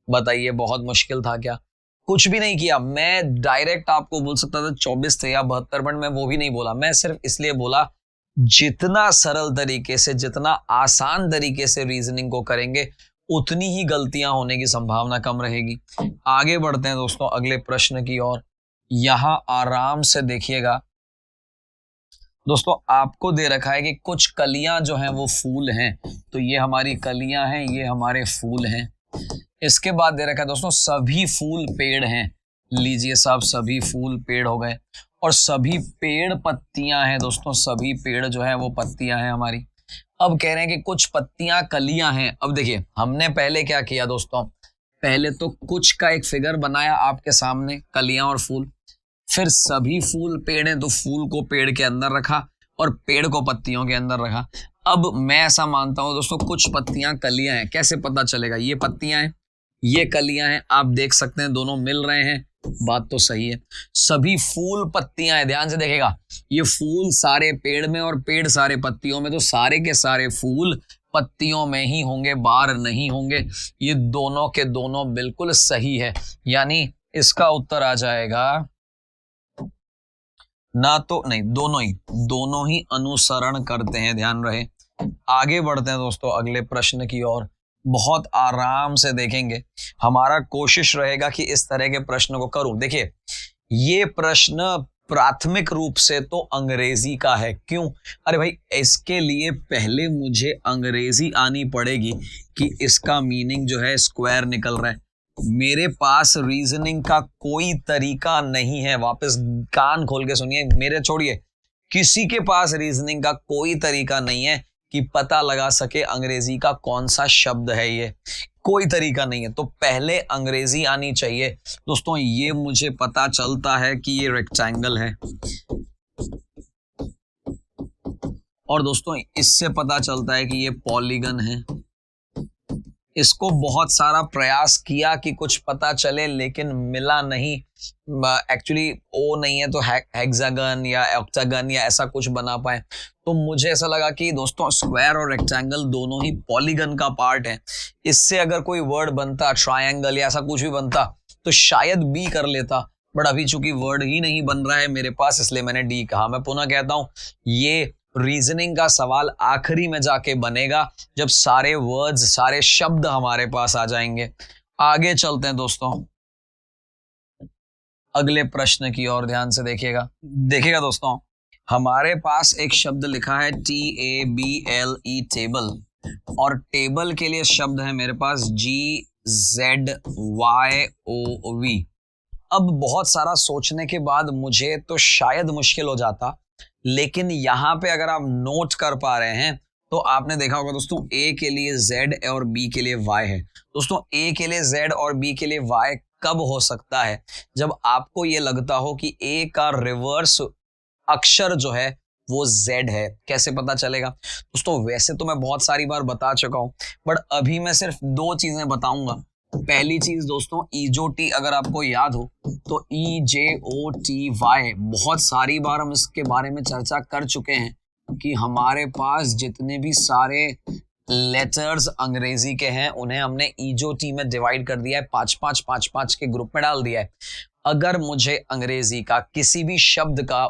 बताइए, बहुत मुश्किल था क्या? कुछ भी नहीं किया, मैं डायरेक्ट आपको बोल सकता था 24 थे या 72, बट मैं वो भी नहीं बोला। मैं सिर्फ इसलिए बोला जितना सरल तरीके से, जितना आसान तरीके से रीजनिंग को करेंगे उतनी ही गलतियां होने की संभावना कम रहेगी। आगे बढ़ते हैं दोस्तों अगले प्रश्न की ओर। यहां आराम से देखिएगा दोस्तों, आपको दे रखा है कि कुछ कलियां जो हैं वो फूल हैं, तो ये हमारी कलियां हैं, ये हमारे फूल हैं। इसके बाद दे रखा है दोस्तों सभी फूल पेड़ हैं। लीजिए साहब, सभी फूल पेड़ हो गए और सभी पेड़ पत्तियां हैं दोस्तों, सभी पेड़ जो है वो पत्तियां हैं हमारी। अब कह रहे हैं कि कुछ पत्तियां कलियां हैं। अब देखिए, हमने पहले क्या किया दोस्तों, पहले तो कुछ का एक फिगर बनाया आपके सामने, कलियां और फूल, फिर सभी फूल पेड़ हैं तो फूल को पेड़ के अंदर रखा और पेड़ को पत्तियों के अंदर रखा। अब मैं ऐसा मानता हूं दोस्तों, कुछ पत्तियां कलियां हैं। कैसे पता चलेगा? ये पत्तियां हैं, ये कलियां हैं, आप देख सकते हैं दोनों मिल रहे हैं, बात तो सही है। सभी फूल पत्तियां हैं, ध्यान से देखेगा, ये फूल सारे पेड़ में और पेड़ सारे पत्तियों में, तो सारे के सारे फूल पत्तियों में ही होंगे, बाहर नहीं होंगे। ये दोनों के दोनों बिल्कुल सही है, यानी इसका उत्तर आ जाएगा ना तो नहीं, दोनों ही अनुसरण करते हैं, ध्यान रहे। आगे बढ़ते हैं दोस्तों अगले प्रश्न की ओर। बहुत आराम से देखेंगे, हमारा कोशिश रहेगा कि इस तरह के प्रश्न को करूं। देखिए, ये प्रश्न प्राथमिक रूप से तो अंग्रेजी का है। क्यों? अरे भाई, इसके लिए पहले मुझे अंग्रेजी आनी पड़ेगी कि इसका मीनिंग जो है स्क्वायर निकल रहा है। मेरे पास रीजनिंग का कोई तरीका नहीं है। वापस कान खोल के सुनिए मेरे, छोड़िए, किसी के पास रीजनिंग का कोई तरीका नहीं है कि पता लगा सके अंग्रेजी का कौन सा शब्द है। ये कोई तरीका नहीं है, तो पहले अंग्रेजी आनी चाहिए दोस्तों। ये मुझे पता चलता है कि ये रेक्टेंगल है, और दोस्तों इससे पता चलता है कि ये पॉलीगन है। इसको बहुत सारा प्रयास किया कि कुछ पता चले, लेकिन मिला नहीं। एक्चुअली ओ नहीं है तो हेक्सागन या ऑक्टागन या ऐसा कुछ बना पाए। तो मुझे ऐसा लगा कि दोस्तों स्क्वायर और रेक्टेंगल दोनों ही पॉलीगन का पार्ट है। इससे अगर कोई वर्ड बनता, ट्रायंगल या ऐसा कुछ भी बनता, तो शायद बी कर लेता, बट अभी चूंकि वर्ड ही नहीं बन रहा है मेरे पास, इसलिए मैंने डी कहा। मैं पुनः कहता हूं, ये रीजनिंग का सवाल आखिरी में जाके बनेगा, जब सारे वर्ड्स, सारे शब्द हमारे पास आ जाएंगे। आगे चलते हैं दोस्तों अगले प्रश्न की ओर, ध्यान से देखिएगा दोस्तों, हमारे पास एक शब्द लिखा है TABLE, टेबल, और टेबल के लिए शब्द है मेरे पास GZYOV। अब बहुत सारा सोचने के बाद मुझे तो शायद मुश्किल हो जाता, लेकिन यहां पे अगर आप नोट कर पा रहे हैं तो आपने देखा होगा दोस्तों, A के लिए Z और B के लिए Y है। दोस्तों A के लिए Z और B के लिए Y कब हो सकता है? जब आपको ये लगता हो कि A का रिवर्स अक्षर जो है वो Z है। कैसे पता चलेगा दोस्तों? वैसे तो मैं बहुत सारी बार बता चुका हूं, बट अभी मैं सिर्फ 2 चीजें बताऊंगा। पहली चीज दोस्तों, EJOT अगर आपको याद हो तो EJOTY, बहुत सारी बार हम इसके बारे में चर्चा कर चुके हैं कि हमारे पास जितने भी सारे लेटर्स अंग्रेजी के हैं उन्हें हमने EJOT में डिवाइड कर दिया है, 5-5 के ग्रुप में डाल दिया है। अगर मुझे अंग्रेजी का किसी भी शब्द का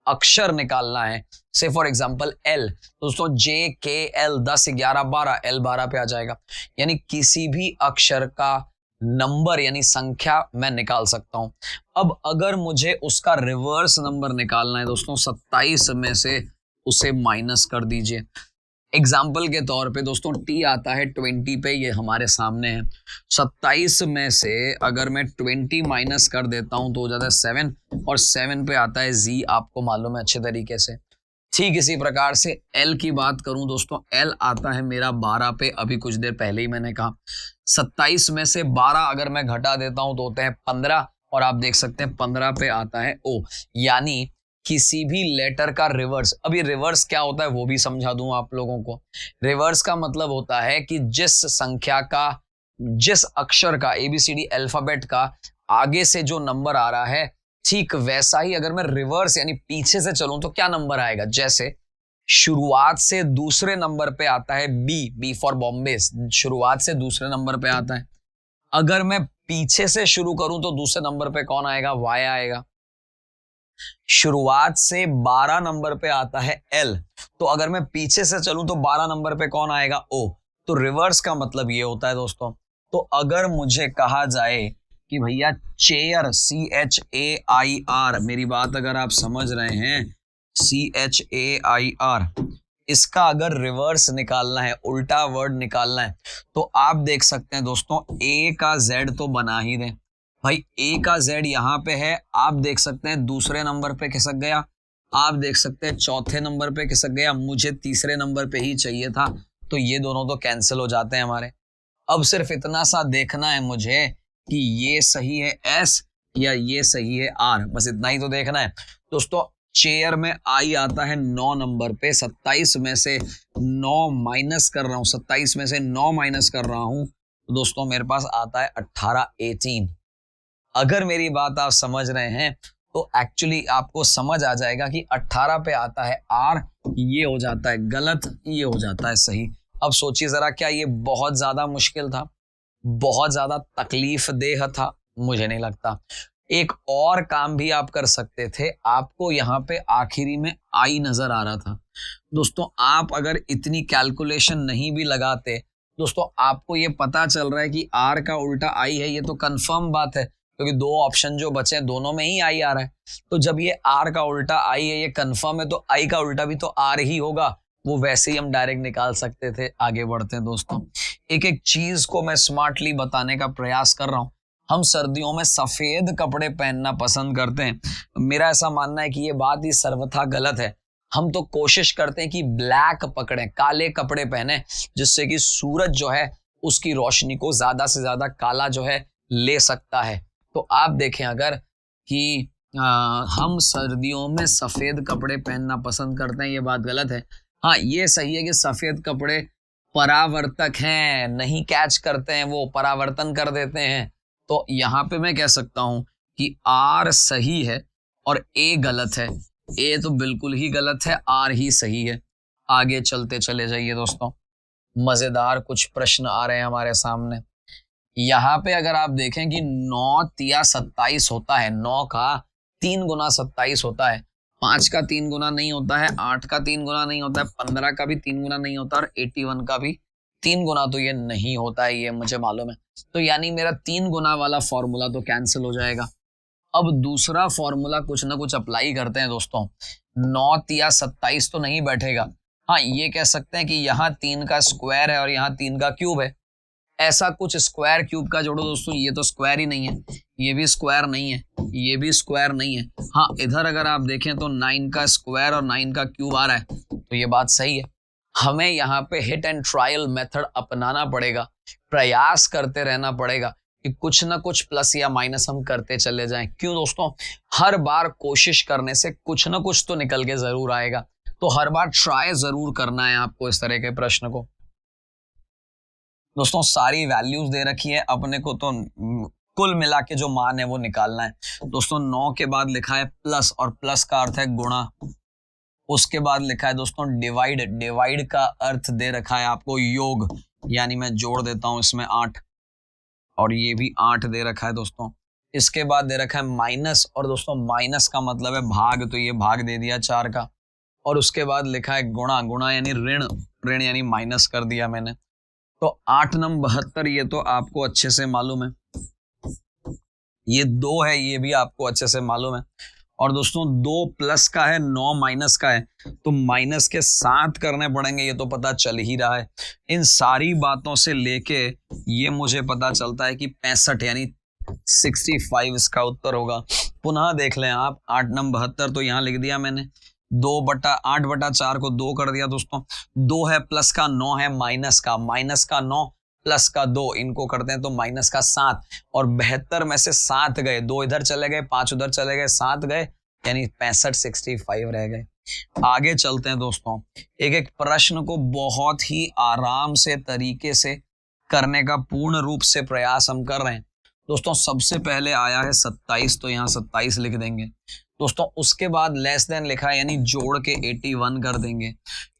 अक्षर निकालना है, से फॉर एग्जांपल L, दोस्तों JKL 10 11 12, L 12 पे आ जाएगा। यानी किसी भी अक्षर का नंबर यानी संख्या मैं निकाल सकता हूं। अब अगर मुझे उसका रिवर्स नंबर निकालना है दोस्तों, 27 में से उसे माइनस कर दीजिए। एग्जाम्पल के तौर पे दोस्तों T आता है 20 पे, ये हमारे सामने है। 27 में से अगर मैं 20 माइनस कर देता हूं तो हो जाता है 7, और 7 पे आता है Z, आपको मालूम है अच्छे तरीके से। ठीक इसी प्रकार से L की बात करूं दोस्तों, L आता है मेरा 12 पे, अभी कुछ देर पहले ही मैंने कहा। 27 में से 12 अगर मैं घटा देता हूं तो होते हैं 15, और आप देख सकते हैं 15 पे आता है O, यानी किसी भी लेटर का रिवर्स। अभी रिवर्स क्या होता है वो भी समझा दूं आप लोगों को। रिवर्स का मतलब होता है कि जिस संख्या का, जिस अक्षर का, ABCD अल्फाबेट का आगे से जो नंबर आ रहा है, ठीक वैसा ही अगर मैं रिवर्स यानी पीछे से चलूं तो क्या नंबर आएगा। जैसे शुरुआत से दूसरे नंबर पे आता है बी फॉर बॉम्बे, शुरुआत से दूसरे नंबर पे आता है। अगर मैं पीछे से शुरू करूं तो दूसरे नंबर पे कौन आएगा, वाई आएगा। शुरुआत से 12 नंबर पे आता है एल, तो अगर मैं पीछे से चलूं तो 12 नंबर पे कौन आएगा, ओ। तो रिवर्स का मतलब ये होता है दोस्तों। तो अगर मुझे कहा जाए कि भैया चेयर, CHAIR, मेरी बात अगर आप समझ रहे हैं, CHAIR, इसका अगर रिवर्स निकालना है, उल्टा वर्ड निकालना है, तो आप देख सकते हैं दोस्तों A का Z तो बना ही दें भाई। A का Z यहाँ पे है, आप देख सकते हैं दूसरे नंबर पे खिसक गया, आप देख सकते हैं चौथे नंबर पे खिसक गया, मुझे तीसरे नंबर पे ही चाहिए था, तो ये दोनों तो कैंसिल हो जाते हैं हमारे। अब सिर्फ इतना सा देखना है मुझे कि ये सही है S या ये सही है R, बस इतना ही तो देखना है दोस्तों। चेयर में I आता है 9 नंबर पे, 27 में से 9 माइनस कर रहा हूं, 27 में से 9 माइनस कर रहा हूं, तो दोस्तों मेरे पास आता है 18, 18। अगर मेरी बात आप समझ रहे हैं तो एक्चुअली आपको समझ आ जाएगा कि 18 पे आता है R, ये हो जाता है गलत, ये हो जाता है सही। अब सोचिए जरा, क्या ये बहुत ज्यादा मुश्किल था, बहुत ज्यादा तकलीफ देह था? मुझे नहीं लगता। एक और काम भी आप कर सकते थे, आपको यहाँ पे आखिरी में आई नजर आ रहा था दोस्तों। आप अगर इतनी कैलकुलेशन नहीं भी लगाते दोस्तों, आपको ये पता चल रहा है कि आर का उल्टा आई है, ये तो कंफर्म बात है, क्योंकि दो ऑप्शन जो बचे हैं दोनों में ही आई आ रहा है। तो जब ये आर का उल्टा आई है, ये कंफर्म है, तो आई का उल्टा भी तो आर ही होगा। वो वैसे ही हम डायरेक्ट निकाल सकते थे। आगे बढ़ते हैं दोस्तों, एक एक चीज को मैं स्मार्टली बताने का प्रयास कर रहा हूं। हम सर्दियों में सफेद कपड़े पहनना पसंद करते हैं। मेरा ऐसा मानना है कि ये बात ही सर्वथा गलत है। हम तो कोशिश करते हैं कि ब्लैक पकड़े, काले कपड़े पहने, जिससे कि सूरज जो है उसकी रोशनी को ज्यादा से ज्यादा काला जो है ले सकता है। तो आप देखें अगर कि हम सर्दियों में सफेद कपड़े पहनना पसंद करते हैं, ये बात गलत है। हाँ, ये सही है कि सफेद कपड़े परावर्तक हैं, नहीं कैच करते हैं, वो परावर्तन कर देते हैं। तो यहाँ पे मैं कह सकता हूं कि आर सही है और ए गलत है। ए तो बिल्कुल ही गलत है, आर ही सही है। आगे चलते चले जाइए दोस्तों, मजेदार कुछ प्रश्न आ रहे हैं हमारे सामने। यहाँ पे अगर आप देखें कि 9 तिया 27 होता है, 9 का 3 गुना 27 होता है, 5 का 3 गुना नहीं होता है, 8 का 3 गुना नहीं होता है, 15 का भी 3 गुना नहीं होता, और 81 का भी 3 गुना तो ये नहीं होता है, ये मुझे मालूम है। तो यानी मेरा 3 गुना वाला फॉर्मूला तो कैंसिल हो जाएगा। अब दूसरा फॉर्मूला कुछ ना कुछ अप्लाई करते हैं दोस्तों। 9 तिया 27 तो नहीं बैठेगा। हाँ, ये कह सकते हैं कि यहाँ 3 का स्क्वायर है और यहाँ 3 का क्यूब है। ऐसा कुछ स्क्वायर क्यूब का जोड़ो दोस्तों, ये तो स्क्वायर ही नहीं है, ये भी स्क्वायर नहीं है, ये भी स्क्वायर नहीं है। हाँ, इधर अगर आप देखें तो 9 का स्क्वायर और 9 का क्यूब आ रहा है, तो ये बात सही है। हमें यहाँ पे हिट एंड ट्रायल मेथड अपनाना पड़ेगा, प्रयास करते रहना पड़ेगा कि कुछ ना कुछ प्लस या माइनस हम करते चले जाएं। क्यों दोस्तों? हर बार कोशिश करने से कुछ ना कुछ तो निकल के जरूर आएगा, तो हर बार ट्राई जरूर करना है आपको इस तरह के प्रश्न को। दोस्तों सारी वैल्यूज दे रखी है अपने को, तो कुल मिला के जो मान है वो निकालना है। दोस्तों 9 के बाद लिखा है प्लस, और प्लस का अर्थ है गुणा। उसके बाद लिखा है दोस्तों डिवाइड, डिवाइड का अर्थ दे रखा है आपको योग, यानी मैं जोड़ देता हूं इसमें 8, और ये भी 8 दे रखा है दोस्तों। इसके बाद दे रखा है माइनस, और दोस्तों माइनस का मतलब है भाग, तो ये भाग दे दिया 4 का। और उसके बाद लिखा है गुणा, गुणा यानी ऋण, ऋण यानी माइनस कर दिया मैंने। तो 8 नम 72, ये तो आपको अच्छे से मालूम है। ये 2 है, ये भी आपको अच्छे से मालूम है। और दोस्तों 2 प्लस का है, 9 माइनस का है, तो माइनस के 7 करने पड़ेंगे, ये तो पता चल ही रहा है। इन सारी बातों से लेके ये मुझे पता चलता है कि 65 यानी 65 इसका उत्तर होगा। पुनः देख लें आप, 8 नम 72 तो यहाँ लिख दिया मैंने, 8/4 को 2 कर दिया दोस्तों। 2 है प्लस का, 9 है माइनस का, माइनस का 9, प्लस का 2, इनको करते हैं तो माइनस का 7, और 72 में से 7 गए, 2 इधर चले गए, 5 उधर चले गए, 7 गए, यानी 65 रह गए। आगे चलते हैं दोस्तों, एक एक प्रश्न को बहुत ही आराम से तरीके से करने का पूर्ण रूप से प्रयास हम कर रहे हैं दोस्तों। सबसे पहले आया है 27, तो यहाँ 27 लिख देंगे दोस्तों। उसके बाद लेस देन लिखा है, यानी जोड़ के 81 कर देंगे।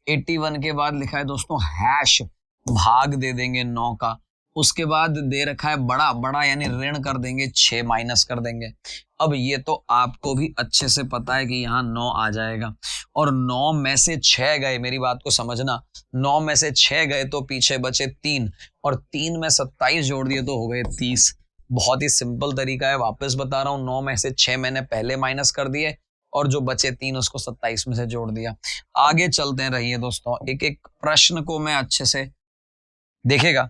81 के बाद लिखा है दोस्तों हैश, भाग दे देंगे 9 का। उसके बाद दे रखा है बड़ा, बड़ा यानी ऋण कर देंगे, 6 माइनस कर देंगे। अब ये तो आपको भी अच्छे से पता है कि यहाँ 9 आ जाएगा, और 9 में से 6 गए, मेरी बात को समझना, 9 में से 6 गए तो पीछे बचे 3, और 3 में 27 जोड़ दिए तो हो गए 30। बहुत ही सिंपल तरीका है, वापस बता रहा हूँ, 9 में से 6 मैंने पहले माइनस कर दिए, और जो बचे 3 उसको 27 में से जोड़ दिया। आगे चलते हैं, रहिए दोस्तों, एक एक प्रश्न को मैं अच्छे से देखेगा।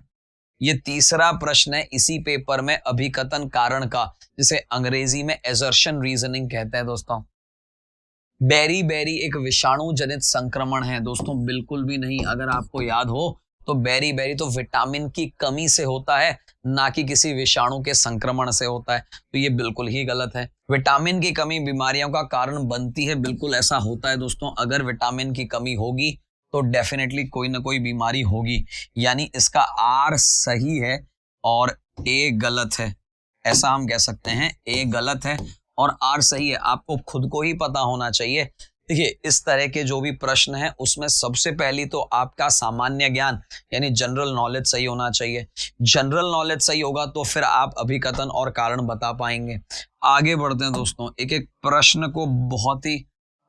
ये तीसरा प्रश्न है इसी पेपर में, अभिकथन कारण का, जिसे अंग्रेजी में एजर्शन रीजनिंग कहते हैं दोस्तों। बेरी बेरी एक विषाणु जनित संक्रमण है दोस्तों, बिल्कुल भी नहीं। अगर आपको याद हो तो बेरी बेरी तो विटामिन की कमी से होता है, ना कि किसी विषाणु के संक्रमण से होता है, तो ये बिल्कुल ही गलत है। विटामिन की कमी बीमारियों का कारण बनती है, बिल्कुल ऐसा होता है दोस्तों। अगर विटामिन की कमी होगी तो डेफिनेटली कोई ना कोई बीमारी होगी, यानी इसका आर सही है और ए गलत है, ऐसा हम कह सकते हैं। ए गलत है और आर सही है, आपको खुद को ही पता होना चाहिए। देखिए, इस तरह के जो भी प्रश्न हैं उसमें सबसे पहली तो आपका सामान्य ज्ञान यानी जनरल नॉलेज सही होना चाहिए। जनरल नॉलेज सही होगा तो फिर आप अभिकथन और कारण बता पाएंगे। आगे बढ़ते हैं दोस्तों, एक एक प्रश्न को बहुत ही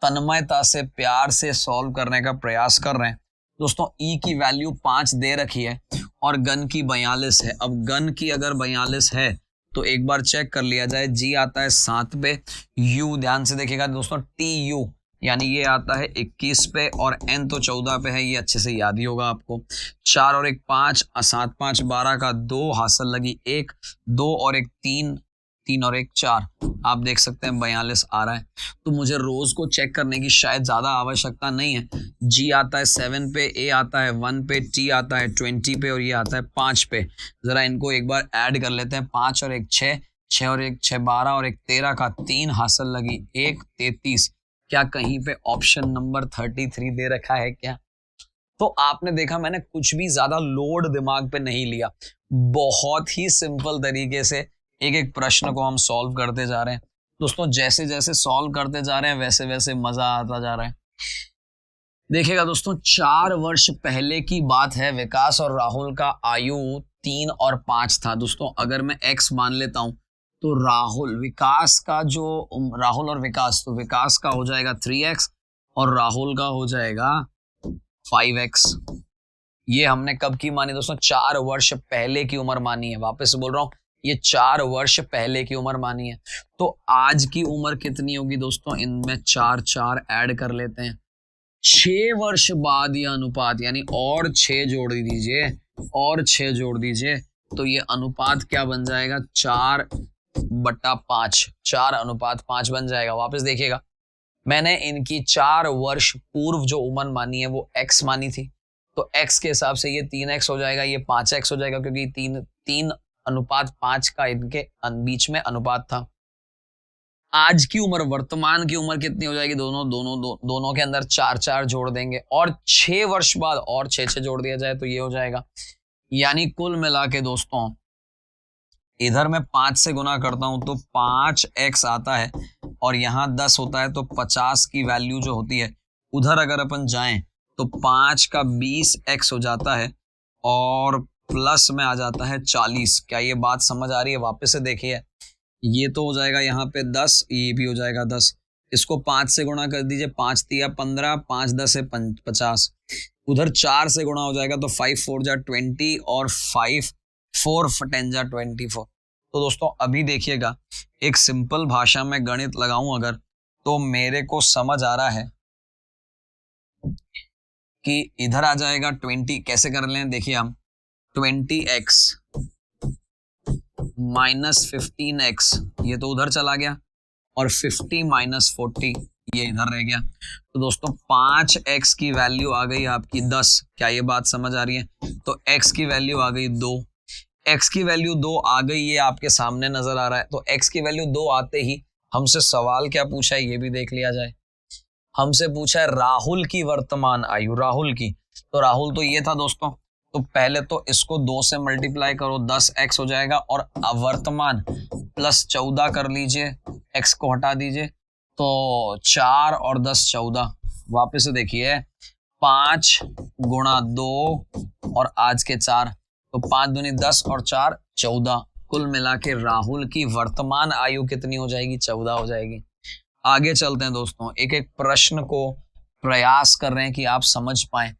तन्मयता से, प्यार से सॉल्व करने का प्रयास कर रहे हैं दोस्तों। ई की वैल्यू 5 दे रखी है और गन की 42 है। अब गन की अगर 42 है तो एक बार चेक कर लिया जाए। जी आता है 7 पे, यू ध्यान से देखिएगा दोस्तों, टी यू यानी ये आता है 21 पे, और एन तो 14 पे है, ये अच्छे से याद ही होगा आपको। 4 और 1 5, 7 5 12 का 2 हासिल लगी 1, 2 और 1 3, 3 और 1 4, आप देख सकते हैं 42 आ रहा है। तो मुझे रोज को चेक करने की शायद ज्यादा आवश्यकता नहीं है। जी आता है 7 पे, ए आता है 1 पे, टी आता है 20 पे, और ये आता है 5 पे। जरा इनको एक बार ऐड कर लेते हैं, 5 और 1 6, 6 और 1 6 12 और 1 13 का 3 हासिल लगी 1 33। क्या कहीं पे ऑप्शन नंबर 33 दे रखा है क्या? तो आपने देखा, मैंने कुछ भी ज्यादा लोड दिमाग पे नहीं लिया, बहुत ही सिंपल तरीके से एक एक प्रश्न को हम सॉल्व करते जा रहे हैं दोस्तों। जैसे जैसे सॉल्व करते जा रहे हैं वैसे वैसे मजा आता जा रहा है। देखिएगा दोस्तों, 4 वर्ष पहले की बात है। विकास और राहुल का आयु 3 और 5 था दोस्तों। अगर मैं x मान लेता हूं तो विकास का जो राहुल और विकास, तो विकास का हो जाएगा 3x और राहुल का हो जाएगा 5x। ये हमने कब की मानी दोस्तों? 4 वर्ष पहले की उम्र मानी है। वापस बोल रहा हूं, ये 4 वर्ष पहले की उम्र मानी है। तो आज की उम्र कितनी होगी दोस्तों? इनमें 4 4 ऐड कर लेते हैं। 6 वर्ष बाद यह अनुपात, यानी और 6 जोड़ दीजिए, और 6 जोड़ दीजिए, तो ये अनुपात क्या बन जाएगा? 4/5, 4:5 बन जाएगा। वापस देखिएगा, मैंने इनकी 4 वर्ष पूर्व जो उम्र मानी है वो x मानी थी, तो x के हिसाब से ये 3x हो जाएगा, ये 5x हो जाएगा, क्योंकि 3:5 का इनके बीच में अनुपात था। आज की उम्र, वर्तमान की उम्र कितनी हो जाएगी? दोनों के अंदर 4 4 जोड़ देंगे, और 6 वर्ष बाद और 6 6 जोड़ दिया जाए तो ये हो जाएगा। यानी कुल मिला के दोस्तों, इधर मैं 5 से गुना करता हूं तो 5x आता है, और यहां 10 होता है, तो 50 की वैल्यू जो होती है, उधर अगर अपन जाएं तो 5 का 20x हो जाता है, और प्लस में आ जाता है 40। क्या ये बात समझ आ रही है? वापस से देखिए, ये तो हो जाएगा यहाँ पे 10, ये भी हो जाएगा 10। इसको 5 से गुणा कर दीजिए, 5 तिया 15, 5 10 है 50। उधर 4 से गुणा हो जाएगा तो 5 4 जा 20, और 5 4 10 जा 24। तो दोस्तों अभी देखिएगा, एक सिंपल भाषा में गणित लगाऊं अगर, तो मेरे को समझ आ रहा है कि इधर आ जाएगा 20। कैसे कर लें? देखिए हम, 20x माइनस 15x, ये तो उधर चला गया, और 50 माइनस 40, ये इधर रह गया। तो दोस्तों 5x की वैल्यू आ गई आपकी 10। क्या ये बात समझ आ रही है? तो x की वैल्यू आ गई 2, x की वैल्यू 2 आ गई, ये आपके सामने नजर आ रहा है। तो x की वैल्यू 2 आते ही हमसे सवाल क्या पूछा है ये भी देख लिया जाए। हमसे पूछा है राहुल की वर्तमान आयु, राहुल की। तो राहुल तो ये था दोस्तों, तो पहले तो इसको 2 से मल्टीप्लाई करो, 10x हो जाएगा, और वर्तमान प्लस 14 कर लीजिए, x को हटा दीजिए, तो 4 और 10 14। वापस से देखिए 5 गुणा 2 और आज के 4, तो 5 दूनी 10 और 4 14। कुल मिला के राहुल की वर्तमान आयु कितनी हो जाएगी? 14 हो जाएगी। आगे चलते हैं दोस्तों, एक एक प्रश्न को प्रयास कर रहे हैं कि आप समझ पाएं।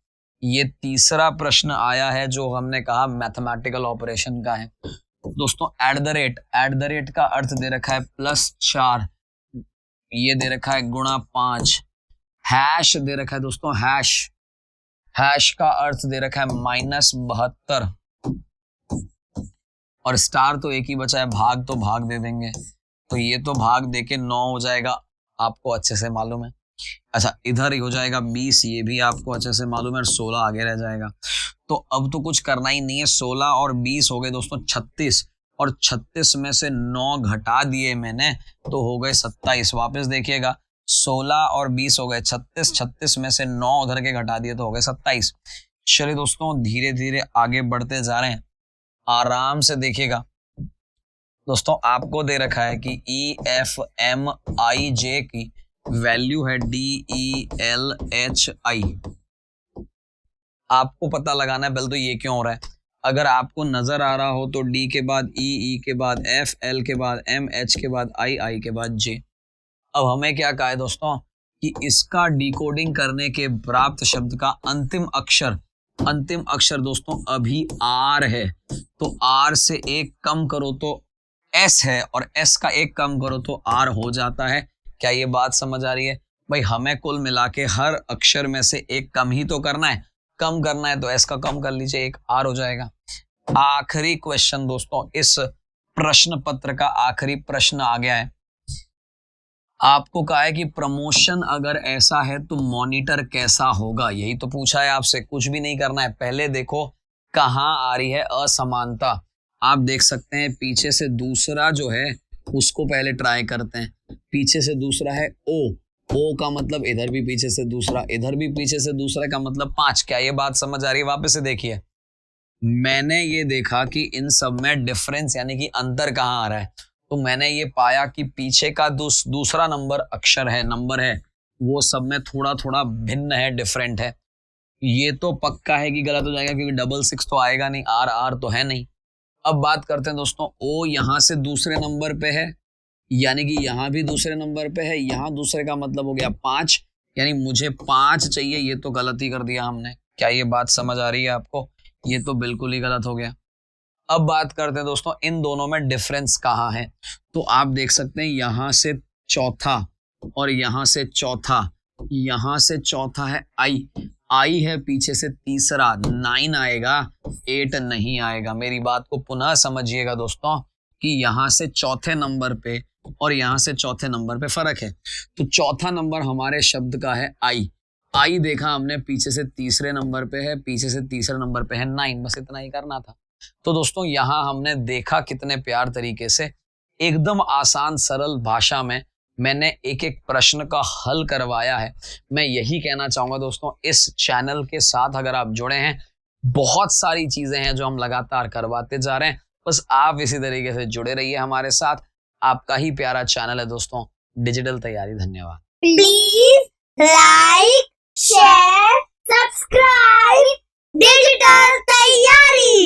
ये तीसरा प्रश्न आया है जो हमने कहा मैथमेटिकल ऑपरेशन का है दोस्तों। एट द रेट का अर्थ दे रखा है +4, ये दे रखा है गुणा 5, हैश दे रखा है दोस्तों, हैश का अर्थ दे रखा है -72, और स्टार तो एक ही बचा है, भाग तो भाग दे देंगे, तो ये तो भाग देके 9 हो जाएगा, आपको अच्छे से मालूम है। अच्छा, इधर ही हो जाएगा 20, ये भी आपको अच्छे से मालूम है, और 16 आगे रह जाएगा। तो अब तो कुछ करना ही नहीं है, 16 और 20 हो गए दोस्तों 36, और 36 में से 9 घटा दिए मैंने तो हो गए 27। वापस देखिएगा, 16 और 20 हो गए 36, 36 में से 9 उधर के घटा दिए तो हो गए 27। चलिए दोस्तों धीरे धीरे आगे बढ़ते जा रहे हैं, आराम से देखिएगा दोस्तों। आपको दे रखा है कि EFMIJ की वैल्यू है DELHI। आपको पता लगाना है पहले तो ये क्यों हो रहा है। अगर आपको नजर आ रहा हो तो D के बाद E के बाद F, L के बाद M, H के बाद I के बाद J। अब हमें क्या कहा है दोस्तों कि इसका डिकोडिंग करने के प्राप्त शब्द का अंतिम अक्षर दोस्तों अभी R है, तो R से एक कम करो तो S है, और S का एक कम करो तो R हो जाता है। क्या ये बात समझ आ रही है भाई? हमें कुल मिला के हर अक्षर में से एक कम ही तो करना है, कम करना है तो S का कम कर लीजिए, एक R हो जाएगा। आखिरी क्वेश्चन दोस्तों, इस प्रश्न पत्र का आखिरी प्रश्न आ गया है। आपको कहा है कि प्रमोशन अगर ऐसा है तो मॉनिटर कैसा होगा, यही तो पूछा है आपसे। कुछ भी नहीं करना है, पहले देखो कहाँ आ रही है असमानता। आप देख सकते हैं पीछे से दूसरा जो है उसको पहले ट्राई करते हैं। पीछे से दूसरा है O का मतलब इधर भी पीछे से दूसरा, इधर भी पीछे से दूसरा, का मतलब 5। क्या ये बात समझ आ रही है? वापस से देखिए, मैंने ये देखा कि इन सब में डिफरेंस यानी कि अंतर कहाँ आ रहा है, तो मैंने ये पाया कि पीछे का दूसरा नंबर है वो सब में थोड़ा थोड़ा भिन्न है, डिफरेंट है। ये तो पक्का है कि गलत हो जाएगा क्योंकि 66 तो आएगा नहीं, R तो है नहीं। अब बात करते हैं दोस्तों, O यहां से दूसरे नंबर पे है, यानी कि यहां भी दूसरे नंबर पे है, यहां दूसरे का मतलब हो गया 5, यानी मुझे 5 चाहिए, ये तो गलत ही कर दिया हमने। क्या ये बात समझ आ रही है आपको? ये तो बिल्कुल ही गलत हो गया। अब बात करते हैं दोस्तों इन दोनों में डिफरेंस कहाँ है, तो आप देख सकते हैं यहां से चौथा और यहां से चौथा, यहां से चौथा है आई है, पीछे से तीसरा 9 आएगा, 8 नहीं आएगा। मेरी बात को पुनः समझिएगा दोस्तों कि यहां से चौथे नंबर पे और यहां से चौथे नंबर पे फर्क है। तो चौथा नंबर हमारे शब्द का है आई देखा हमने, पीछे से तीसरे नंबर पे है, पीछे से तीसरे नंबर पे है 9, बस इतना ही करना था। तो दोस्तों यहां हमने देखा कितने प्यार तरीके से एकदम आसान सरल भाषा में मैंने एक एक प्रश्न का हल करवाया है। मैं यही कहना चाहूंगा दोस्तों, इस चैनल के साथ अगर आप जुड़े हैं, बहुत सारी चीजें हैं जो हम लगातार करवाते जा रहे हैं, बस आप इसी तरीके से जुड़े रहिए हमारे साथ। आपका ही प्यारा चैनल है दोस्तों डिजिटल तैयारी। धन्यवाद। Please like, share, subscribe digital तैयारी।